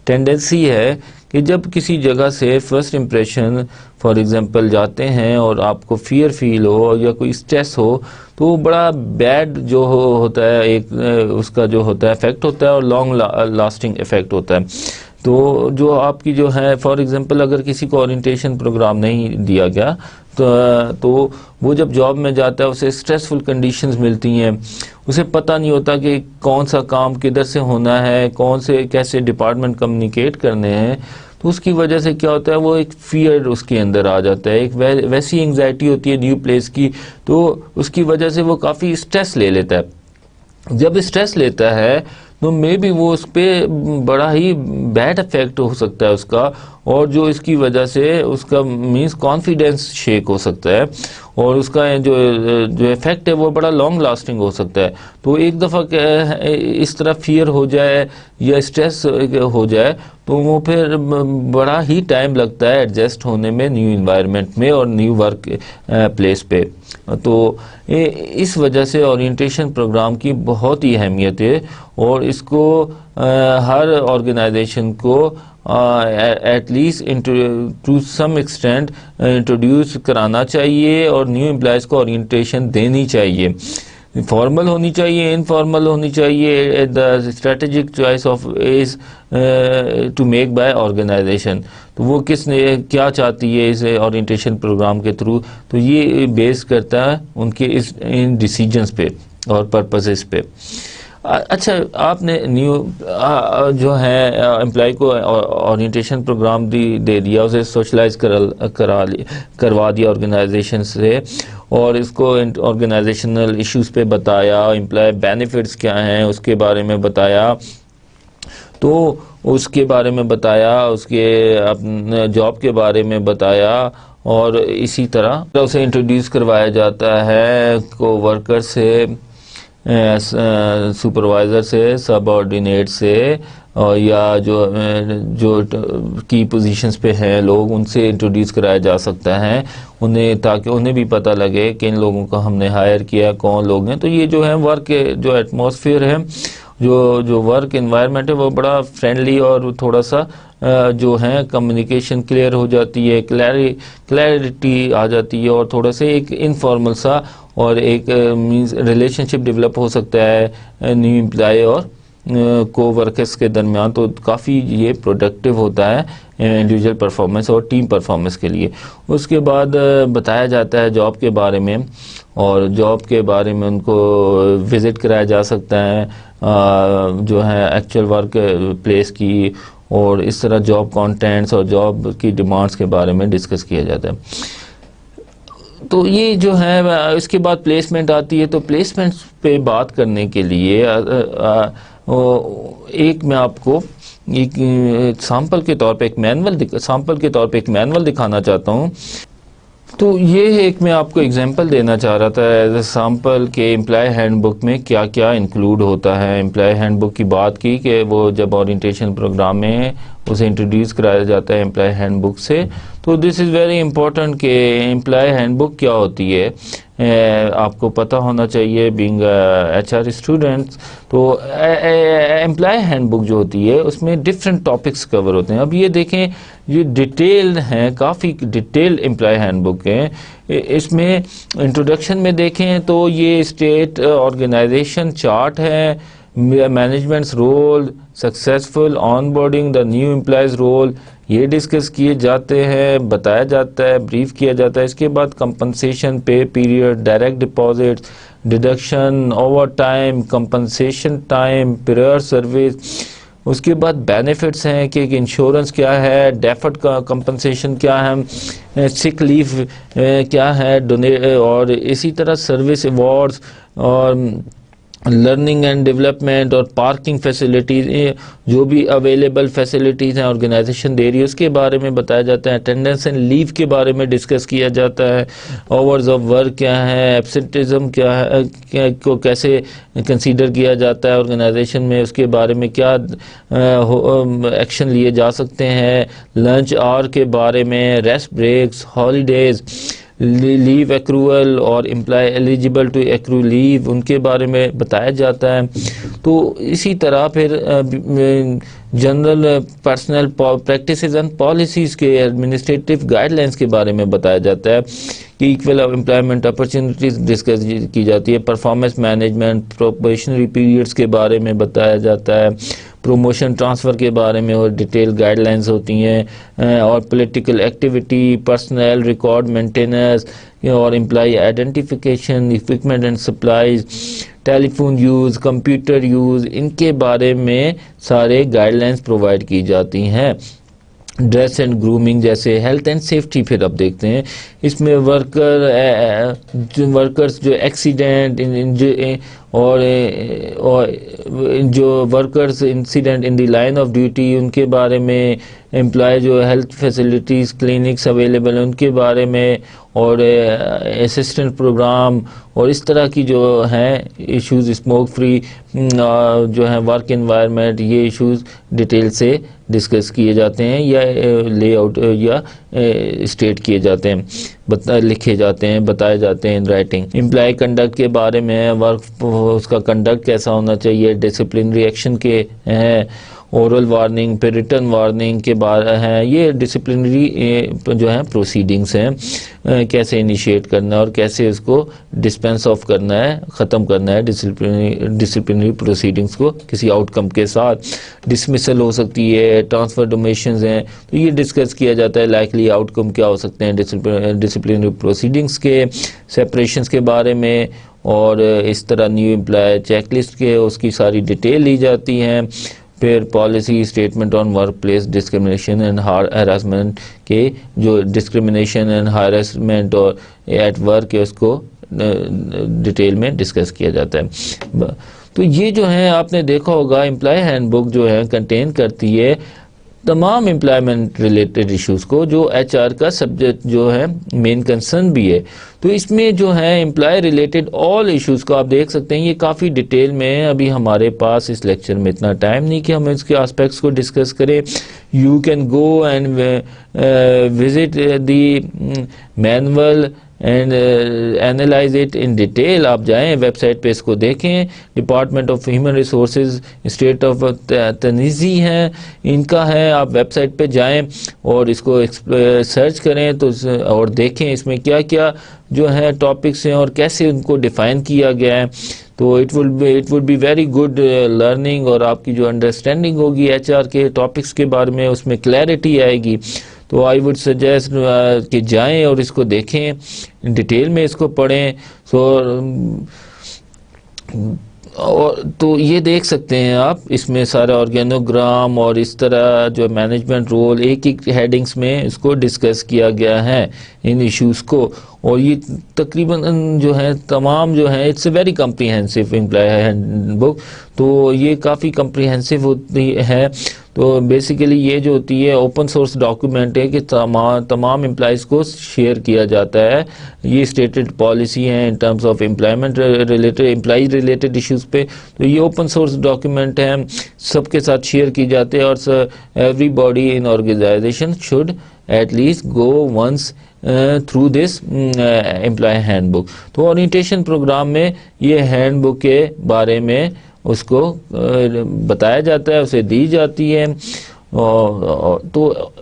Speaker 1: टेंडेंसी है कि जब किसी जगह से फर्स्ट इम्प्रेशन फॉर एग्जांपल जाते हैं और आपको फियर फील हो या कोई स्ट्रेस हो, तो बड़ा बैड जो होता है एक उसका जो होता है इफेक्ट होता है, और लॉन्ग लास्टिंग इफेक्ट होता है। तो जो आपकी जो है फॉर एग्जांपल अगर किसी को ओरिएंटेशन प्रोग्राम नहीं दिया गया तो वो जब जॉब में जाता है उसे स्ट्रेसफुल कंडीशंस मिलती हैं, उसे पता नहीं होता कि कौन सा काम किधर से होना है, कौन से कैसे डिपार्टमेंट कम्युनिकेट करने हैं। तो उसकी वजह से क्या होता है, वो एक फियर उसके अंदर आ जाता है, एक वैसी एंग्जाइटी होती है न्यू प्लेस की, तो उसकी वजह से वो काफ़ी स्ट्रेस ले लेता है। जब स्ट्रेस लेता है तो मे बी वो उस पर बड़ा ही बैड इफेक्ट हो सकता है उसका, और जो इसकी वजह से उसका मींस कॉन्फिडेंस शेक हो सकता है, और उसका जो जो इफेक्ट है वो बड़ा लॉन्ग लास्टिंग हो सकता है। तो एक दफ़ा इस तरह फियर हो जाए या स्ट्रेस हो जाए तो वो फिर बड़ा ही टाइम लगता है एडजस्ट होने में न्यू इन्वायरमेंट में और न्यू वर्क प्लेस पे। तो इस वजह से ओरिएंटेशन प्रोग्राम की बहुत ही अहमियत है, और इसको हर ऑर्गेनाइजेशन को at least to some extent introduce कराना चाहिए, और न्यू एम्प्लॉयज़ को ओरिएंटेशन देनी चाहिए। फॉर्मल होनी चाहिए, इनफॉर्मल होनी चाहिए, the strategic choice of is to make by organisation. तो वो किसने क्या चाहती है इस ओरिएंटेशन प्रोग्राम के थ्रू, तो ये बेस करता है उनके इन डिसीजंस पे और पर्पसेस पे। अच्छा, आपने न्यू जो है एम्प्लॉय को ओरिएंटेशन प्रोग्राम दे दिया, उसे सोशलाइज करवा दिया ऑर्गेनाइजेशन से, और इसको ऑर्गेनाइजेशनल इश्यूज पे बताया, एम्प्लॉय बेनिफिट्स क्या हैं उसके बारे में बताया, तो उसके बारे में बताया, उसके अपने जॉब के बारे में बताया, और इसी तरह उसे इंट्रोड्यूस करवाया जाता है को वर्कर से, सुपरवाइज़र से, सबऑर्डिनेट से, या जो की पोजीशंस पे हैं लोग, उनसे इंट्रोड्यूस कराया जा सकता है उन्हें, ताकि उन्हें भी पता लगे कि इन लोगों को हमने हायर किया, कौन लोग हैं। तो ये जो है वर्क जो एटमॉस्फेयर है, जो वर्क एनवायरनमेंट है, वो बड़ा फ्रेंडली और थोड़ा सा जो है कम्युनिकेशन क्लियर हो जाती है, क्लैरिटी आ जाती है, और थोड़ा सा एक इनफॉर्मल सा और एक मींस रिलेशनशिप डेवलप हो सकता है न्यू एम्प्लॉय और को वर्कर्स के दरमियान। तो काफ़ी ये प्रोडक्टिव होता है इंडिविजुअल परफॉर्मेंस और टीम परफॉर्मेंस के लिए। उसके बाद बताया जाता है जॉब के बारे में, और जॉब के बारे में उनको विज़िट कराया जा सकता है जो है एक्चुअल वर्क प्लेस की, और इस तरह जॉब कंटेंट्स और जॉब की डिमांड्स के बारे में डिस्कस किया जाता है। तो ये जो है, इसके बाद प्लेसमेंट आती है। तो प्लेसमेंट पे बात करने के लिए एक मैं आपको एक सैंपल के तौर पे एक मैनुअल दिखाना चाहता हूँ। तो ये एक मैं आपको एग्जांपल देना चाह रहा था एज ए सैंपल के एम्प्लॉय हैंडबुक में क्या क्या इंक्लूड होता है। एम्प्लॉय हैंडबुक की बात की कि वो जब ओरिएंटेशन प्रोग्राम में उसे इंट्रोड्यूस कराया जाता है एम्प्लॉय हैंडबुक से। तो दिस इज़ वेरी इंपॉर्टेंट कि एम्प्लॉय हैंडबुक क्या होती है, आपको पता होना चाहिए बीइंग HR स्टूडेंट्स। तो एम्प्लॉय हैंडबुक जो होती है उसमें डिफरेंट टॉपिक्स कवर होते हैं। अब ये देखें, ये डिटेल्ड हैं, काफ़ी डिटेल्ड एम्प्लॉय हैंडबुक हैं। इसमें इंट्रोडक्शन में देखें तो ये स्टेट ऑर्गेनाइजेशन चार्ट है, managements role, successful onboarding the new employees role, ये डिस्कस किए जाते हैं, बताया जाता है, ब्रीफ किया जाता है। इसके बाद कंपनसेशन, पे period, direct deposit, deduction, over time, compensation time, period service. उसके बाद बेनिफिट्स हैं कि इंश्योरेंस क्या है, डेफर्ड का कंपनसेशन क्या है, सिक लीव क्या है, और इसी तरह सर्विस अवार्ड्स और लर्निंग एंड डेवलपमेंट और पार्किंग फैसिलिटीज़, जो भी अवेलेबल फैसिलिटीज़ हैं ऑर्गेनाइजेशन दे रही है उसके बारे में बताया जाता है। अटेंडेंस एंड लीव के बारे में डिस्कस किया जाता है। आवर्स ऑफ वर्क क्या है, एब्सेंटिज्म क्या है, को कैसे कंसीडर किया जाता है ऑर्गेनाइजेशन में, उसके बारे में क्या एक्शन लिए जा सकते हैं, लंच आवर के बारे में, rest breaks, holidays, leave accrual और employee eligible to accrue leave, उनके बारे में बताया जाता है। तो इसी तरह फिर general personal practices and policies के एडमिनिस्ट्रेटिव गाइडलाइंस के बारे में बताया जाता है कि इक्वल एम्प्लॉयमेंट अपॉर्चुनिटीज़ डिस्कस की जाती है। परफॉर्मेंस मैनेजमेंट, प्रोबेशनरी पीरियड्स के बारे में बताया जाता है। प्रमोशन ट्रांसफ़र के बारे में और डिटेल गाइडलाइंस होती हैं, और political activity, personal record maintenance और employee identification, equipment and supplies, telephone use, computer use, इनके बारे में सारे गाइडलाइंस प्रोवाइड की जाती हैं। ड्रेस एंड ग्रूमिंग जैसे हेल्थ एंड सेफ्टी, फिर अब देखते हैं इसमें वर्कर्स जो एक्सीडेंट और जो workers incident in the line of duty उनके बारे में, एम्प्लॉय जो हेल्थ फैसिलिटीज़ क्लिनिक्स अवेलेबल हैं उनके बारे में, और असिस्टेंट प्रोग्राम और इस तरह की जो हैं इश्यूज़, स्मोक फ्री जो है वर्क एनवायरनमेंट, ये इश्यूज़ डिटेल से डिस्कस किए जाते हैं या लेआउट या स्टेट किए जाते हैं, लिखे जाते हैं, बताए जाते हैं इन राइटिंग। एम्प्लॉय कंडक्ट के बारे में, वर्क उसका कंडक्ट कैसा होना चाहिए, डिसिप्लिनरी एक्शन के हैं, ओरल वार्निंग, फिर रिटर्न वार्निंग के बारे हैं, ये डिसिप्लिनरी जो है प्रोसीडिंग्स हैं, कैसे इनिशिएट करना है और कैसे इसको डिस्पेंस ऑफ करना है, ख़त्म करना है डिसिप्लिनरी प्रोसीडिंग्स को किसी आउटकम के साथ। डिसमिसल हो सकती है, ट्रांसफ़र डोमेशंस हैं, तो ये डिस्कस किया जाता है लाइकली आउटकम क्या हो सकते हैं डिसिप्लिनरी प्रोसीडिंग्स के, सेपरेशंस के बारे में, और इस तरह न्यू एम्प्लॉय चेकलिस्ट के उसकी सारी डिटेल ली जाती हैं। फिर policy statement on work place discrimination and harassment के, जो डिस्क्रिमिनेशन एंड हरासमेंट और एट वर्क है उसको डिटेल में डिस्कस किया जाता है। तो ये जो है आपने देखा होगा एम्प्लॉय हैंडबुक जो है कंटेन करती है तमाम एम्प्लॉयमेंट रिलेटेड इश्यूज़ को, जो एचआर का सब्जेक्ट जो है मेन कंसर्न भी है। तो इसमें जो है एम्प्लॉय रिलेटेड ऑल इश्यूज़ को आप देख सकते हैं, ये काफ़ी डिटेल में है। अभी हमारे पास इस लेक्चर में इतना टाइम नहीं कि हम इसके एस्पेक्ट्स को डिस्कस करें। You can go and visit the manual and analyze it in detail. आप जाएं वेबसाइट पे इसको देखें। Department of human resources state of Tennessee है, इनका है, आप वेबसाइट पे जाएं और इसको सर्च करें तो और देखें इसमें क्या क्या जो है टॉपिक्स हैं और कैसे उनको डिफ़ाइन किया गया है। तो it would be very good learning, और आपकी जो अंडरस्टैंडिंग होगी एचआर के टॉपिक्स के बारे में उसमें क्लैरिटी आएगी। तो आई वुड सजेस्ट कि जाएं और इसको देखें, डिटेल में इसको पढ़ें। और तो ये देख सकते हैं आप, इसमें सारा ऑर्गेनोग्राम और इस तरह जो मैनेजमेंट रोल एक एक हेडिंग्स में इसको डिस्कस किया गया है इन इश्यूज़ को। और ये तकरीबन जो है तमाम जो है it's a very comprehensive employ handbook, तो ये काफ़ी कम्प्रीहेंसिव होती है। तो बेसिकली ये जो होती है ओपन सोर्स डॉक्यूमेंट है कि तमाम एम्प्लॉयज़ को शेयर किया जाता है। ये स्टेटेड पॉलिसी है in terms of employment related, employees related issues पे। तो ये ओपन सोर्स डॉक्यूमेंट है, सबके साथ शेयर की जाते हैं, और everybody in organization should at least go once through this employ handbook. तो ओरिएंटेशन प्रोग्राम में ये हैंडबुक के बारे में उसको बताया जाता है, उसे दी जाती है। तो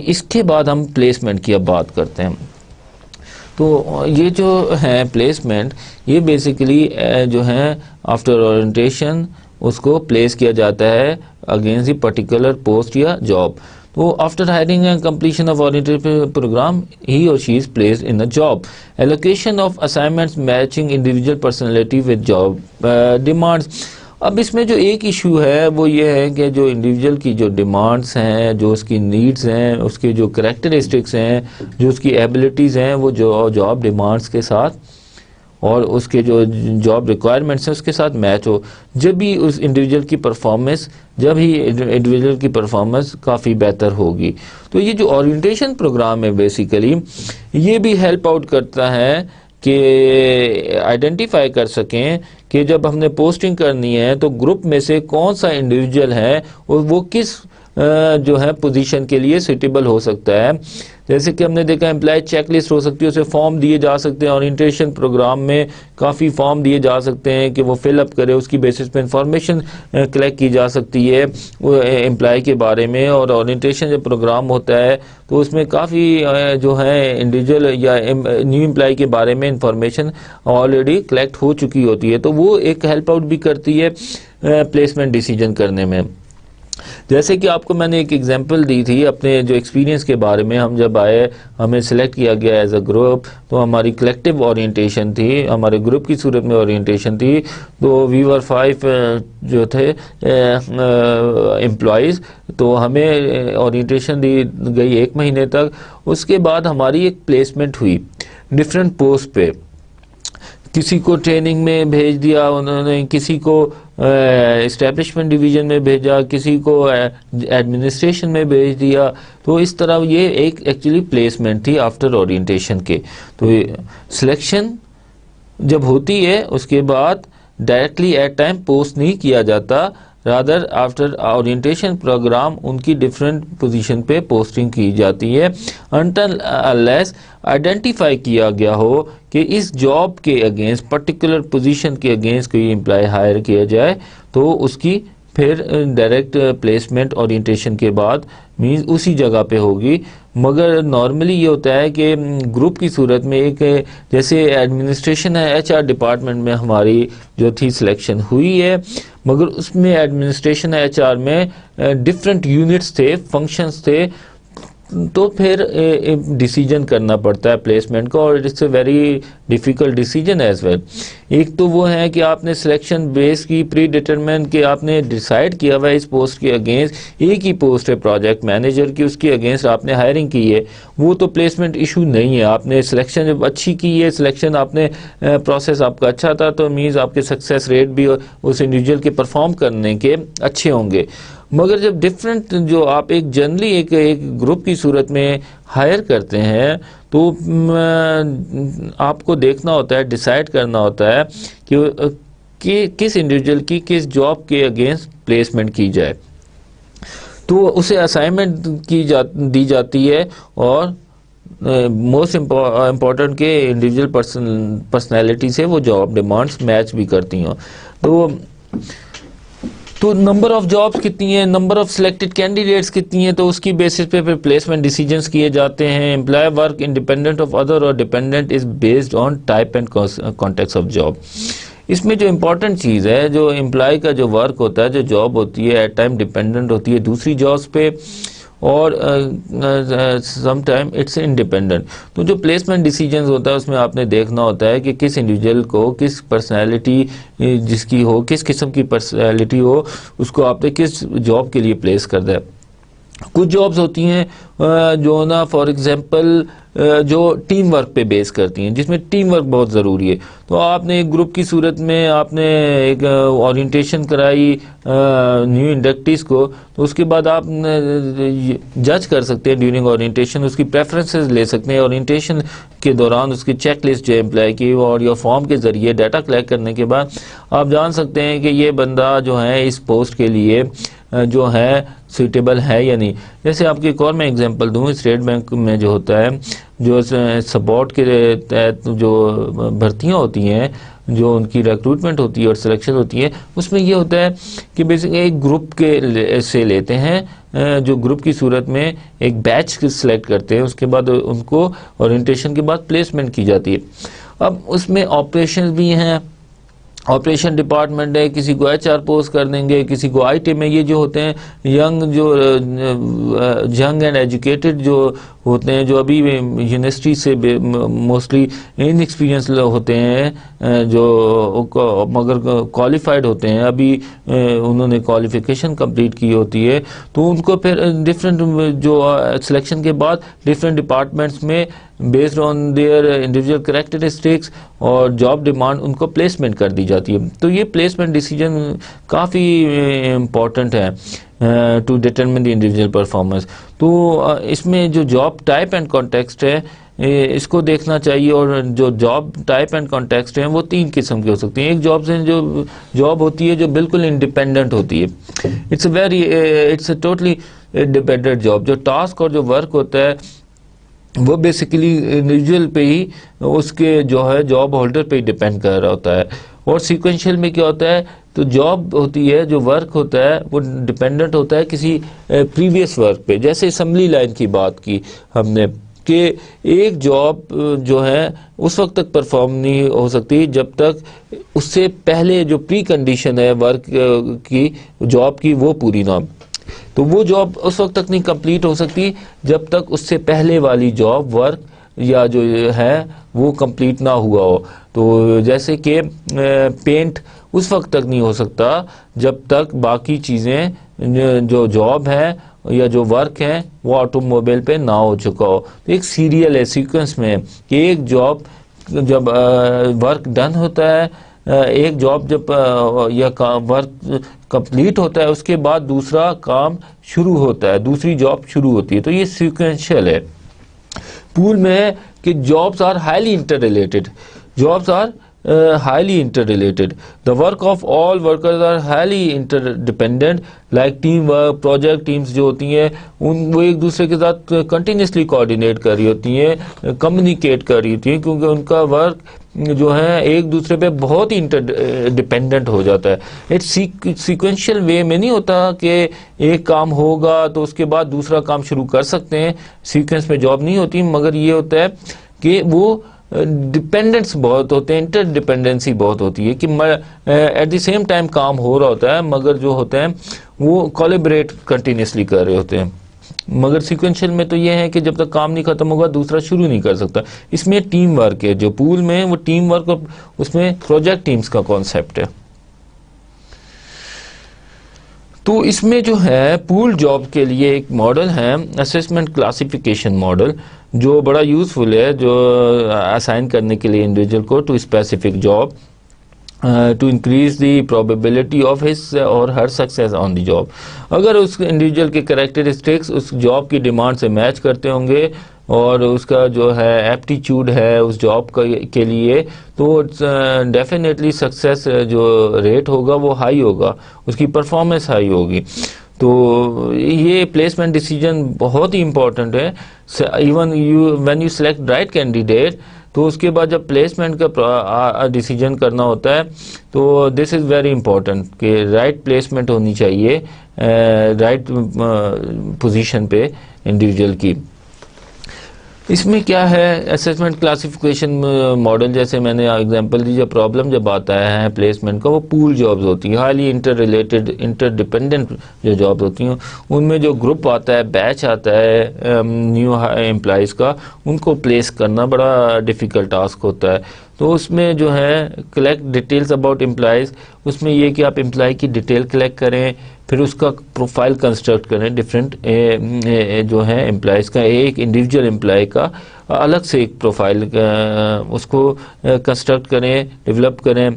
Speaker 1: इसके बाद हम प्लेसमेंट की अब बात करते हैं। तो ये जो है प्लेसमेंट, ये बेसिकली जो है आफ्टर ओरिएंटेशन उसको प्लेस किया जाता है अगेंस्ट द पर्टिकुलर पोस्ट या जॉब। तो after hiring and completion of orientation program he और she is placed in a job. Allocation of assignments matching individual personality with job demands. अब इसमें जो एक इशू है वो ये है कि जो इंडिविजुअल की जो डिमांड्स हैं, जो उसकी नीड्स हैं, उसके जो करैक्टरिस्टिक्स हैं, जो उसकी एबिलिटीज़ हैं, वो जो जॉब डिमांड्स के साथ और उसके जो जॉब रिक्वायरमेंट्स हैं उसके साथ मैच हो। जब भी उस इंडिविजुअल की परफॉर्मेंस काफ़ी बेहतर होगी। तो ये जो ओरिएंटेशन प्रोग्राम है बेसिकली ये भी हेल्प आउट करता है कि आइडेंटिफाई कर सकें कि जब हमने पोस्टिंग करनी है तो ग्रुप में से कौन सा इंडिविजुअल है और वो किस जो है पोजीशन के लिए सूटेबल हो सकता है। जैसे कि हमने देखा एम्प्लॉय चेकलिस्ट हो सकती है, उसे फॉर्म दिए जा सकते हैं। ओरिएंटेशन प्रोग्राम में काफ़ी फॉर्म दिए जा सकते हैं कि वो फिलअप करे, उसकी बेसिस पे इंफॉर्मेशन कलेक्ट की जा सकती है वो एम्प्लॉय के बारे में। और ओरिएंटेशन जब प्रोग्राम होता है तो उसमें काफ़ी जो है इंडिविजुअल या न्यू एम्प्लॉय के बारे में इंफॉर्मेशन ऑलरेडी कलेक्ट हो चुकी होती है, तो वो एक हेल्प आउट भी करती है प्लेसमेंट डिसीजन करने में। जैसे कि आपको मैंने एक एग्जांपल दी थी अपने जो एक्सपीरियंस के बारे में। हम जब आए, हमें सिलेक्ट किया गया एज अ ग्रुप, तो हमारी कलेक्टिव ओरिएंटेशन थी, हमारे ग्रुप की सूरत में ओरिएंटेशन थी। तो वी वर 5 जो थे एम्प्लॉयज़, तो हमें ओरिएंटेशन दी गई 1 महीने तक। उसके बाद हमारी एक प्लेसमेंट हुई डिफरेंट पोस्ट पे। किसी को ट्रेनिंग में भेज दिया उन्होंने, किसी को एस्टेब्लिशमेंट डिवीज़न में भेजा, किसी को एडमिनिस्ट्रेशन में भेज दिया। तो इस तरह ये एक एक्चुअली प्लेसमेंट थी आफ्टर ओरिएंटेशन के। तो सिलेक्शन जब होती है उसके बाद डायरेक्टली एट टाइम पोस्ट नहीं किया जाता, रादर आफ्टर ओरिएंटेशन प्रोग्राम उनकी डिफरेंट पोजीशन पे पोस्टिंग की जाती है अनटिल अनलेस आइडेंटिफाई किया गया हो कि इस जॉब के अगेंस्ट, पर्टिकुलर पोजीशन के अगेंस्ट कोई एम्प्लॉय हायर किया जाए तो उसकी फिर डायरेक्ट प्लेसमेंट ओरिएंटेशन के बाद मींस उसी जगह पे होगी। मगर नॉर्मली ये होता है कि ग्रुप की सूरत में एक, जैसे एडमिनिस्ट्रेशन है, एचआर डिपार्टमेंट में हमारी जो थी सिलेक्शन हुई है, मगर उसमें एडमिनिस्ट्रेशन एचआर में डिफरेंट यूनिट्स थे, फंक्शंस थे, तो फिर डिसीजन करना पड़ता है प्लेसमेंट का, और it's a very difficult decision as well. एक तो वो है कि आपने सिलेक्शन बेस की प्री डिटरमिन कि आपने डिसाइड किया हुआ है इस पोस्ट के अगेंस्ट, एक ही पोस्ट है प्रोजेक्ट मैनेजर की, उसके अगेंस्ट आपने हायरिंग की है, वो तो प्लेसमेंट इशू नहीं है। आपने सिलेक्शन जब अच्छी की है, सिलेक्शन आपने प्रोसेस आपका अच्छा था, तो मीन्स आपके सक्सेस रेट भी उस इंडिविजुअल के परफॉर्म करने के अच्छे होंगे। मगर जब डिफरेंट जो आप एक जनरली एक ग्रुप की सूरत में हायर करते हैं तो आपको देखना होता है, डिसाइड करना होता है कि किस इंडिविजुअल की किस जॉब के अगेंस्ट प्लेसमेंट की जाए। तो उसे असाइनमेंट दी जाती है, और मोस्ट इम्पॉर्टेंट के इंडिविजुअल पर्सनैलिटी से वो जॉब डिमांड्स मैच भी करती हों। तो नंबर ऑफ जॉब्स कितनी है, नंबर ऑफ सिलेक्टेड कैंडिडेट्स कितनी है, तो उसकी बेसिस पे फिर प्लेसमेंट डिसीजंस किए जाते हैं। Employee work independent of other और dependent is based on type and context of job. इसमें जो इम्पोर्टेंट चीज़ है, जो एम्प्लॉय का जो वर्क होता है, जो जॉब होती है, एट टाइम डिपेंडेंट होती है दूसरी जॉब्स पे, और सम टाइम इट्स इंडिपेंडेंट। तो जो प्लेसमेंट डिसीजंस होता है उसमें आपने देखना होता है कि किस इंडिविजुअल को किस पर्सनैलिटी जिसकी हो, किस किस्म की पर्सनैलिटी हो, उसको आपने किस जॉब के लिए प्लेस कर दिया। कुछ जॉब्स होती हैं जो ना फॉर एग्जांपल जो टीम वर्क पे बेस करती हैं, जिसमें टीम वर्क बहुत ज़रूरी है। तो आपने एक ग्रुप की सूरत में आपने एक ओरिएंटेशन कराई न्यू इंडक्टीज को, तो उसके बाद आप जज कर सकते हैं ड्यूरिंग ओरिएंटेशन, उसकी प्रेफरेंसेस ले सकते हैं। ओरिएंटेशन के दौरान उसकी चेक लिस्ट जो एम्प्लॉय की और योर फॉर्म के ज़रिए डाटा कलेक्ट करने के बाद आप जान सकते हैं कि ये बंदा जो है इस पोस्ट के लिए जो है सूटेबल है या नहीं। जैसे आपकी एक और मैं एग्जांपल दूँ, स्टेट बैंक में जो होता है, जो सपोर्ट के तहत जो भर्तियां होती हैं, जो उनकी रिक्रूटमेंट होती है और सिलेक्शन होती है, उसमें ये होता है कि बेसिकली एक ग्रुप के से लेते हैं, जो ग्रुप की सूरत में एक बैच सिलेक्ट करते हैं, उसके बाद उनको ओरिएंटेशन के बाद प्लेसमेंट की जाती है। अब उसमें ऑपरेशन भी हैं, ऑपरेशन डिपार्टमेंट है, किसी को एचआर पोस्ट कर देंगे, किसी को आईटी में। ये जो होते हैं यंग एंड एजुकेटेड जो होते हैं, जो अभी यूनिवर्सिटी से मोस्टली इनएक्सपीरियंस होते हैं, जो मगर क्वालिफाइड होते हैं, अभी उन्होंने क्वालिफिकेशन कंप्लीट की होती है, तो उनको फिर डिफरेंट जो सिलेक्शन के बाद डिफरेंट डिपार्टमेंट्स में based on their individual characteristics और जॉब डिमांड उनको प्लेसमेंट कर दी जाती है। तो ये प्लेसमेंट डिसीजन काफ़ी इम्पॉर्टेंट है to determine the individual performance. तो इसमें जो जॉब टाइप एंड कॉन्टेक्स्ट है इसको देखना चाहिए, और जो जॉब टाइप एंड कॉन्टेक्स्ट हैं वो तीन किस्म की हो सकती हैं। एक जॉब होती है जो बिल्कुल इंडिपेंडेंट होती है, it's a totally dependent job. जो टास्क और जो वर्क होता है वो बेसिकली इंडिविजुअल पे ही, उसके जो है जॉब होल्डर पे ही डिपेंड कर रहा होता है। और सीक्वेंशियल में क्या होता है, तो जॉब होती है, जो वर्क होता है वो डिपेंडेंट होता है किसी प्रीवियस वर्क पे। जैसे असेंबली लाइन की बात की हमने कि एक जॉब जो है उस वक्त तक परफॉर्म नहीं हो सकती जब तक उससे पहले जो प्री कंडीशन है वर्क की, जॉब की, वो पूरी ना। तो वो जॉब उस वक्त तक नहीं कंप्लीट हो सकती जब तक उससे पहले वाली जॉब वर्क या जो है वो कंप्लीट ना हुआ हो। तो जैसे कि पेंट उस वक्त तक नहीं हो सकता जब तक बाकी चीज़ें जो जॉब है या जो वर्क है वो ऑटोमोबाइल पे ना हो चुका हो। तो एक सीरियल है, सीक्वेंस में कि एक जॉब जब वर्क डन होता है, एक जॉब जब या वर्क कंप्लीट होता है, उसके बाद दूसरा काम शुरू होता है, दूसरी जॉब शुरू होती है। तो ये सीक्वेंशियल है पूल में कि jobs are highly interrelated, jobs are highly interrelated. The work of all workers are highly interdependent. Like team work, project teams जो होती हैं वो एक दूसरे के साथ continuously coordinate कर रही होती हैं, communicate कर रही होती हैं, क्योंकि उनका वर्क जो है एक दूसरे पे बहुत ही इंटरडिपेंडेंट हो जाता है। इट्स सीक्वेंशियल वे में नहीं होता कि एक काम होगा तो उसके बाद दूसरा काम शुरू कर सकते हैं, सीक्वेंस में जॉब नहीं होती, मगर ये होता है कि वो डिपेंडेंस बहुत होते हैं, इंटरडिपेंडेंसी बहुत होती है कि एट द सेम टाइम काम हो रहा होता है, मगर जो होते हैं वो कोलैबोरेट कंटिन्यूसली कर रहे होते हैं। मगर सीक्वेंशियल में तो ये है कि जब तक काम नहीं खत्म होगा दूसरा शुरू नहीं कर सकता। इसमें टीम वर्क है, जो पूल में वो टीम वर्क और उसमें प्रोजेक्ट टीम्स का कॉन्सेप्ट है। तो इसमें जो है पूल जॉब के लिए एक मॉडल है असेसमेंट क्लासिफिकेशन मॉडल, जो बड़ा यूज़फुल है, जो असाइन करने के लिए इंडिविजुअल को to specific job to increase the probability of his और her success on the job. अगर उस इंडिविजुअल के कैरेक्टरिस्टिक्स उस जॉब की डिमांड से मैच करते होंगे और उसका जो है एप्टीट्यूड है उस जॉब के लिए, तो डेफिनेटली सक्सेस जो रेट होगा वो हाई होगा, उसकी परफॉर्मेंस हाई होगी। तो ये प्लेसमेंट डिसीजन बहुत ही इम्पोर्टेंट है। Even when you select right candidate, तो उसके बाद जब प्लेसमेंट का डिसीजन करना होता है तो दिस इज़ वेरी इंपॉर्टेंट कि राइट प्लेसमेंट होनी चाहिए राइट पोजीशन पे इंडिविजुअल की। इसमें क्या है असेसमेंट क्लासिफिकेशन मॉडल, जैसे मैंने एग्जांपल दी, जो प्रॉब्लम जब आता है प्लेसमेंट का, वो पूल जॉब्स होती हैं, हाईली इंटर रिलेटेड इंटरडिपेंडेंट जो जॉब्स होती हैं, उनमें जो ग्रुप आता है, बैच आता है न्यू एम्प्लॉयज़ का, उनको प्लेस करना बड़ा डिफ़िकल्ट टास्क होता है। तो उसमें जो है कलेक्ट डिटेल्स अबाउट एम्प्लॉयज़, उसमें ये कि आप एम्प्लॉय की डिटेल कलेक्ट करें, फिर उसका प्रोफाइल कंस्ट्रक्ट करें, डिफरेंट जो है एम्प्लॉयज़ का, एक इंडिविजुअल एम्प्लॉय का अलग से एक प्रोफाइल उसको कंस्ट्रक्ट करें, डेवलप करें,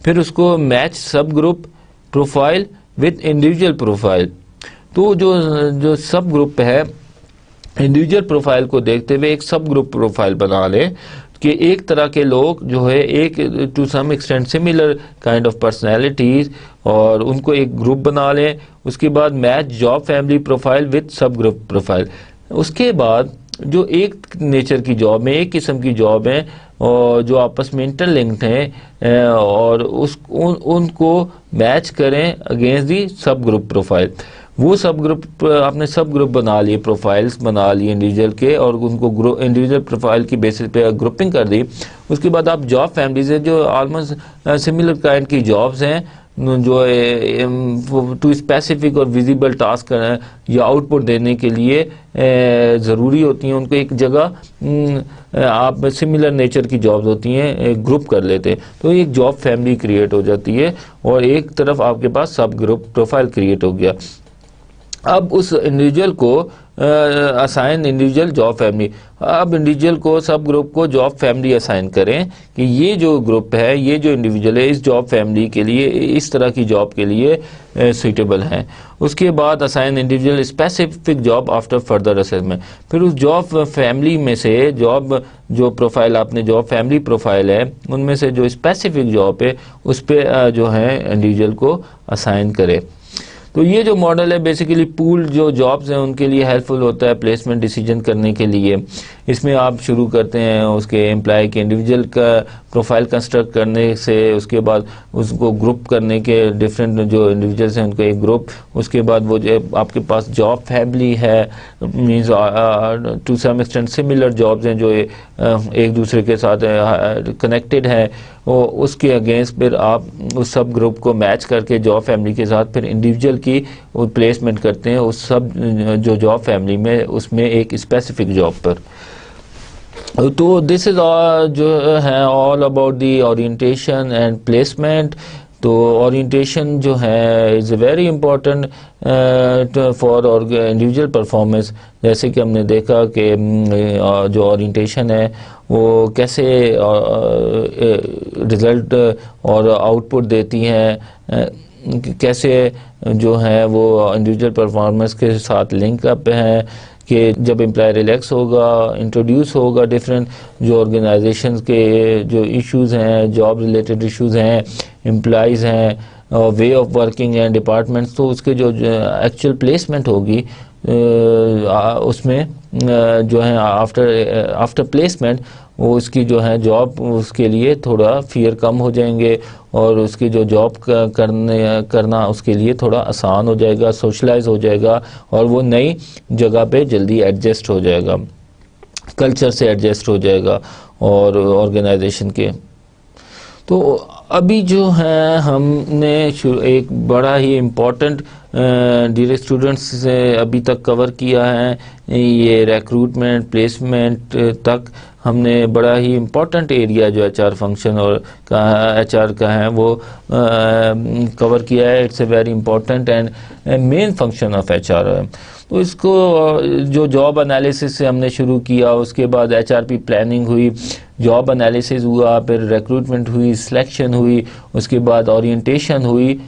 Speaker 1: फिर उसको मैच सब group profile with individual profile. तो जो सब ग्रुप है, इंडिविजुअल प्रोफाइल को देखते हुए एक सब ग्रुप प्रोफाइल बना लें कि एक तरह के लोग जो है एक to some extent similar kind of personalities, और उनको एक ग्रुप बना लें। उसके बाद match job family profile with sub group profile. उसके बाद जो एक नेचर की जॉब है, एक किस्म की जॉब है और जो आपस में इंटरलिंक्ड हैं, और उनको मैच करें अगेंस्ट दी सब ग्रुप प्रोफाइल। वो सब ग्रुप आपने सब ग्रुप बना लिए, प्रोफाइल्स बना लिए इंडिविजुअल के, और उनको इंडिविजुअल प्रोफाइल की बेसिस पे ग्रुपिंग कर दी। उसके बाद आप जॉब फैमिलीज है जो ऑलमोस्ट सिमिलर काइंड की जॉब्स हैं, जो टू स्पेसिफिक और विजिबल टास्क या आउटपुट देने के लिए ज़रूरी होती हैं, उनको एक जगह आप सिमिलर नेचर की जॉब्स होती हैं ग्रुप कर लेते हैं, तो एक जॉब फैमिली क्रिएट हो जाती है, और एक तरफ आपके पास सब ग्रुप प्रोफाइल क्रिएट हो गया। अब उस इंडिविजुअल को असाइन इंडिविजुअल जॉब फैमिली, अब इंडिविजुअल को सब ग्रुप को जॉब फैमिली असाइन करें कि ये जो ग्रुप है, ये जो इंडिविजुअल है, इस जॉब फैमिली के लिए, इस तरह की जॉब के लिए सूटेबल हैं। उसके बाद assign individual specific job after further assessment. फिर उस जॉब फैमिली में से जॉब जो प्रोफाइल आपने जॉब फैमिली प्रोफाइल है, उनमें से जो स्पेसिफिक जॉब है उस पर जो है इंडिविजुअल को असाइन करें। तो ये जो मॉडल है बेसिकली पूल जो जॉब्स हैं उनके लिए हेल्पफुल होता है प्लेसमेंट डिसीजन करने के लिए। इसमें आप शुरू करते हैं उसके एम्प्लॉय के इंडिविजुअल का प्रोफाइल कंस्ट्रक्ट करने से, उसके बाद उसको ग्रुप करने के डिफरेंट जो इंडिविजुअल्स हैं उनको एक ग्रुप, उसके बाद वो जो आपके पास जॉब फैमिली है, means to some extent similar jobs हैं जो एक दूसरे के साथ कनेक्टेड है, उसके अगेंस्ट फिर आप उस सब ग्रुप को मैच करके जॉब फैमिली के साथ फिर इंडिविजुअल की प्लेसमेंट करते हैं उस सब जो जॉब फैमिली में, उसमें एक स्पेसिफिक जॉब पर। तो दिस इज जो है all about the orientation and placement. तो ओरिएंटेशन जो है is very important for individual performance. जैसे कि हमने देखा कि जो ओरिएंटेशन है वो कैसे रिज़ल्ट और आउटपुट देती हैं, कैसे जो है वो इंडिविजुअल परफॉर्मेंस के साथ लिंक अप हैं कि जब एम्प्लॉय रिलैक्स होगा, इंट्रोड्यूस होगा डिफरेंट जो ऑर्गेनाइजेशंस के जो इश्यूज़ हैं, जॉब रिलेटेड इश्यूज़ हैं, एम्प्लॉयज़ हैं, वे ऑफ वर्किंग हैं, डिपार्टमेंट्स, तो उसके जो एक्चुअल प्लेसमेंट होगी उसमें जो है आफ्टर प्लेसमेंट वो उसकी जो है जॉब, उसके लिए थोड़ा फियर कम हो जाएंगे और उसकी जो जॉब करना उसके लिए थोड़ा आसान हो जाएगा, सोशलाइज हो जाएगा और वो नई जगह पे जल्दी एडजस्ट हो जाएगा, कल्चर से एडजस्ट हो जाएगा और ऑर्गेनाइजेशन के। तो अभी जो है हमने एक बड़ा ही इम्पोर्टेंट डियर स्टूडेंट्स से अभी तक कवर किया है, ये रिक्रूटमेंट प्लेसमेंट तक हमने बड़ा ही इम्पोर्टेंट एरिया जो एचआर फंक्शन और एचआर का है वो कवर किया है। It's a very important and main function of HR है। तो इसको जो जॉब एनालिसिस से हमने शुरू किया, उसके बाद एचआरपी प्लानिंग हुई, जॉब एनालिसिस हुआ, फिर रिक्रूटमेंट हुई, सिलेक्शन हुई, उसके बाद ओरिएंटेशन हुई,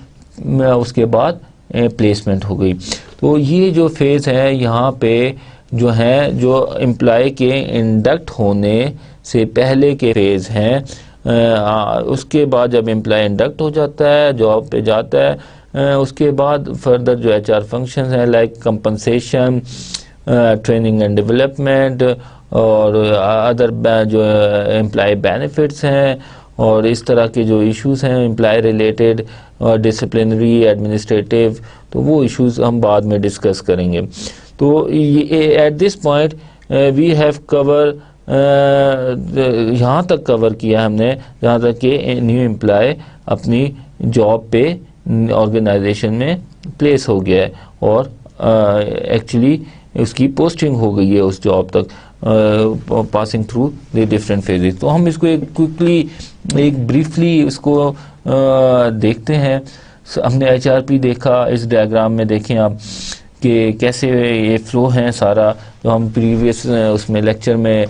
Speaker 1: उसके बाद प्लेसमेंट हो गई। तो ये जो फेज़ है यहाँ पे जो है जो एम्प्लॉय के इंडक्ट होने से पहले के फेज़ हैं। उसके बाद जब एम्प्लॉय इंडक्ट हो जाता है, जॉब पे जाता है, उसके बाद फर्दर जो एचआर फंक्शंस हैं like compensation, training and development और अदर जो एम्प्लॉय बेनिफिट्स हैं और इस तरह के जो इश्यूज़ हैं एम्प्लॉय रिलेटेड और डिसिप्लिनरी एडमिनिस्ट्रेटिव, तो वो इश्यूज़ हम बाद में डिस्कस करेंगे। तो at this point we have cover, यहाँ तक कवर किया हमने जहाँ तक कि न्यू एम्प्लॉय अपनी जॉब पे ऑर्गेनाइजेशन में प्लेस हो गया है और एक्चुअली उसकी पोस्टिंग हो गई है उस जॉब तक, passing through the different phases. तो हम इसको एक क्विकली एक ब्रीफली इसको देखते हैं। हमने एचआरपी देखा, इस डायग्राम में देखें आप कि कैसे ये फ्लो है सारा, जो हम प्रीवियस उसमें लेक्चर में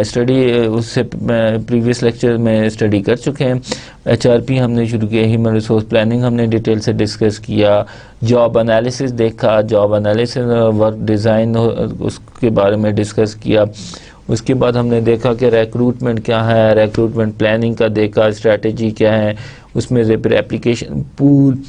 Speaker 1: स्टडी, उससे प्रीवियस लेक्चर में स्टडी कर चुके हैं। एचआरपी हमने शुरू किया, ह्यूमन रिसोर्स प्लानिंग हमने डिटेल से डिस्कस किया, जॉब एनालिसिस देखा, जॉब एनालिसिस वर्क डिज़ाइन उसके बारे में डिस्कस किया। उसके बाद हमने देखा कि रिक्रूटमेंट क्या है, रिक्रूटमेंट प्लानिंग का देखा, स्ट्रेटजी क्या है, उसमें से फिर एप्लीकेशन पूल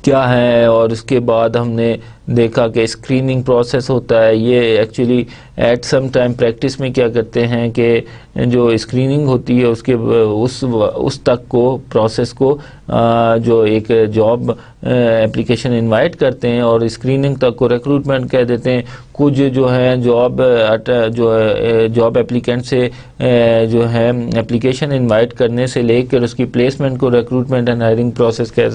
Speaker 1: क्या है, और उसके बाद हमने देखा कि स्क्रीनिंग प्रोसेस होता है। ये actually at some time practice में क्या करते हैं कि जो स्क्रीनिंग होती है उसके उस तक को प्रोसेस को जो एक जॉब एप्लीकेशन इनवाइट करते हैं और स्क्रीनिंग तक को रिक्रूटमेंट कह देते हैं। कुछ जो है जॉब एप्लीकेंट से जो है एप्लीकेशन इनवाइट करने से लेकर उसकी प्लेसमेंट को रिक्रूटमेंट एंड हायरिंग प्रोसेस कह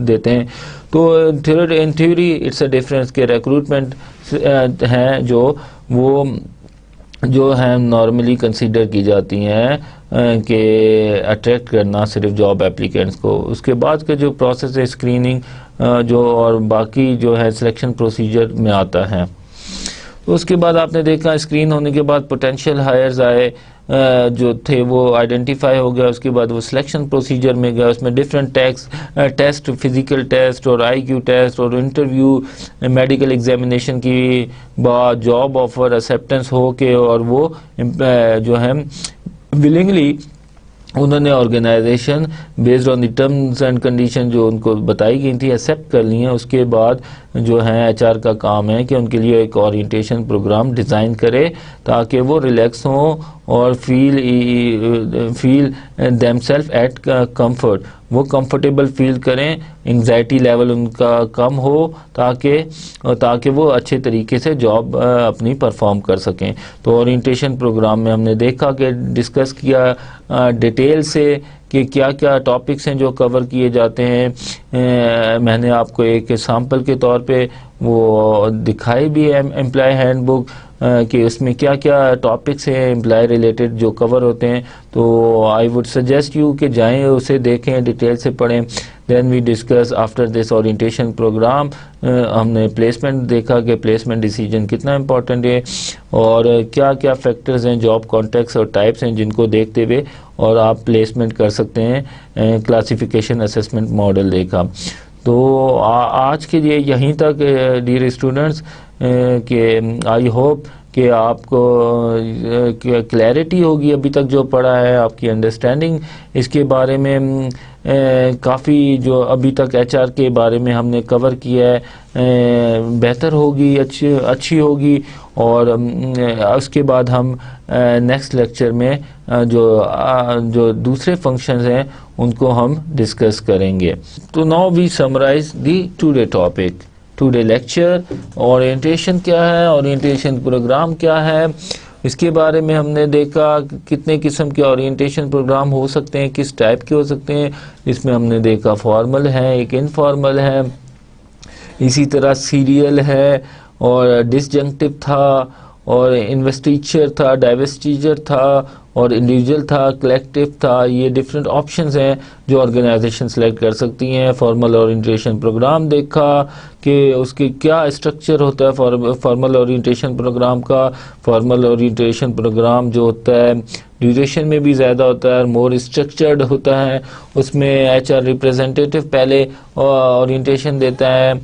Speaker 1: देते हैं। तो in theory it's a difference के रिक्रूटमेंट हैं जो है नॉर्मली कंसीडर की जाती हैं कि अट्रैक्ट करना सिर्फ जॉब एप्लीकेंट्स को। उसके बाद के जो प्रोसेस है स्क्रीनिंग जो और बाकी जो है सिलेक्शन प्रोसीजर में आता है। तो उसके बाद आपने देखा स्क्रीन होने के बाद पोटेंशियल हायर्स आए जो थे वो आइडेंटिफाई हो गया। उसके बाद वो सिलेक्शन प्रोसीजर में गया, उसमें डिफरेंट टेस्ट, फिजिकल टेस्ट और आईक्यू टेस्ट और इंटरव्यू, मेडिकल एग्जामिनेशन की बाद जॉब ऑफर एक्सेप्टेंस हो के और वो जो है विलिंगली उन्होंने organization based on the terms and condition जो उनको बताई गई थी एक्सेप्ट कर ली हैं। उसके बाद जो है एचआर का काम है कि उनके लिए एक ओरिएंटेशन प्रोग्राम डिज़ाइन करे ताकि वो रिलैक्स हों और फील देमसेल्फ एट कंफर्ट, वो कंफर्टेबल फील करें, एंग्जाइटी लेवल उनका कम हो ताकि वो अच्छे तरीके से जॉब अपनी परफॉर्म कर सकें। तो ओरिएंटेशन प्रोग्राम में हमने देखा कि डिस्कस किया डिटेल से कि क्या क्या टॉपिक्स हैं जो कवर किए जाते हैं। मैंने आपको एक सैम्पल के तौर पे वो दिखाई भी है एम्प्लॉय हैंडबुक कि उसमें क्या क्या टॉपिक्स हैं एम्प्लॉय रिलेटेड जो कवर होते हैं, तो आई वुड सजेस्ट यू कि जाएं उसे देखें, डिटेल से पढ़ें। Then we discuss after this orientation program, हमने प्लेसमेंट देखा कि प्लेसमेंट डिसीजन कितना इम्पोर्टेंट है और क्या क्या फैक्टर्स हैं, जॉब कॉन्टेक्ट्स और टाइप्स हैं जिनको देखते हुए और आप प्लेसमेंट कर सकते हैं। क्लासिफिकेशन असेसमेंट मॉडल देखा। तो आज के लिए यहीं तक डियर स्टूडेंट्स, कि आई होप कि आपको क्लैरिटी होगी अभी तक जो पढ़ा है, आपकी अंडरस्टैंडिंग इसके बारे में काफ़ी जो अभी तक एचआर के बारे में हमने कवर किया है बेहतर होगी, अच्छी होगी। और उसके बाद हम नेक्स्ट लेक्चर में जो दूसरे फंक्शंस हैं उनको हम डिस्कस करेंगे। तो now we summarize the today topic, today lecture. Orientation क्या है, ओरिएंटेशन प्रोग्राम क्या है, इसके बारे में हमने देखा कितने किस्म के ओरिएंटेशन प्रोग्राम हो सकते हैं, किस टाइप के हो सकते हैं। इसमें हमने देखा फॉर्मल है, एक इनफॉर्मल है, इसी तरह सीरियल है और डिसजंक्टिव था और इन्वेस्टिचर था, डाइवेस्टिचर था और इंडिविजुअल था, कलेक्टिव था। ये डिफरेंट ऑप्शंस हैं जो ऑर्गेनाइजेशन सेलेक्ट कर सकती हैं। फॉर्मल ओरिएंटेशन प्रोग्राम देखा कि उसके क्या स्ट्रक्चर होता है फॉर्मल ओरिएंटेशन प्रोग्राम का। फॉर्मल ओरिएंटेशन प्रोग्राम जो होता है ड्यूरेशन में भी ज़्यादा होता है, मोर स्ट्रक्चर्ड होता है। उसमें एचआर रिप्रेजेंटेटिव पहले ओरिएंटेशन देता है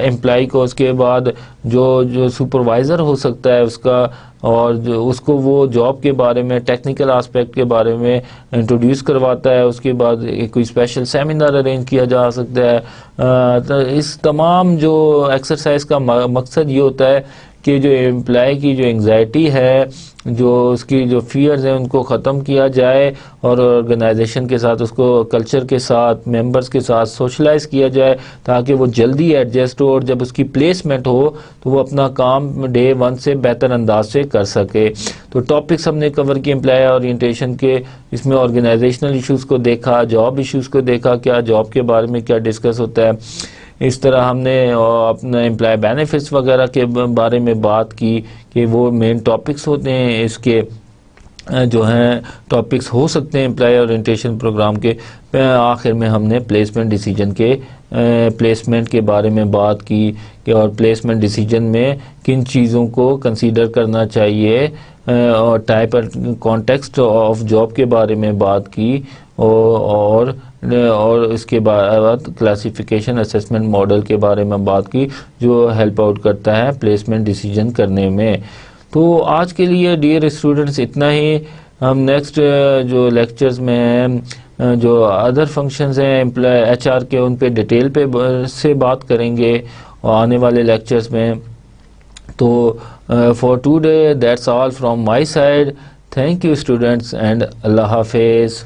Speaker 1: एम्प्लॉय को, उसके बाद जो सुपरवाइज़र हो सकता है उसका, और जो उसको वो जॉब के बारे में, टेक्निकल आस्पेक्ट के बारे में इंट्रोड्यूस करवाता है। उसके बाद कोई स्पेशल सेमिनार अरेंज किया जा सकता है। तो इस तमाम जो एक्सरसाइज का मकसद ये होता है कि जो एम्प्लॉय की जो एंग्जाइटी है, जो उसकी जो फियर्स हैं उनको ख़त्म किया जाए और ऑर्गेनाइजेशन के साथ, उसको कल्चर के साथ, मेंबर्स के साथ सोशलाइज किया जाए ताकि वो जल्दी एडजस्ट हो और जब उसकी प्लेसमेंट हो तो वो अपना काम डे 1 से बेहतर अंदाज से कर सके। तो टॉपिक्स हमने कवर किए एम्प्लॉय ओरिएंटेशन के। इसमें ऑर्गेनाइजेशनल इश्यूज़ को देखा, जॉब इश्यूज़ को देखा, क्या जॉब के बारे में क्या डिस्कस होता है। इस तरह हमने अपने एम्प्लॉय बेनिफिट्स वगैरह के बारे में बात की कि वो मेन टॉपिक्स होते हैं, इसके जो हैं टॉपिक्स हो सकते हैं एम्प्लॉय ओरिएंटेशन प्रोग्राम के। आखिर में हमने प्लेसमेंट डिसीजन के प्लेसमेंट के बारे में बात की कि और प्लेसमेंट डिसीजन में किन चीज़ों को कंसीडर करना चाहिए और type and context of job के बारे में बात की और इसके बाद क्लासिफिकेशन असेसमेंट मॉडल के बारे में बात की जो हेल्प आउट करता है प्लेसमेंट डिसीजन करने में। तो आज के लिए डियर स्टूडेंट्स इतना ही। हम नेक्स्ट जो लेक्चर्स में हैं जो अदर फंक्शंस हैं एम्प्लॉय एचआर के, उन पे डिटेल पे से बात करेंगे आने वाले लेक्चर्स में। तो for today that's all from my side. Thank you students and अल्लाह हाफिज़।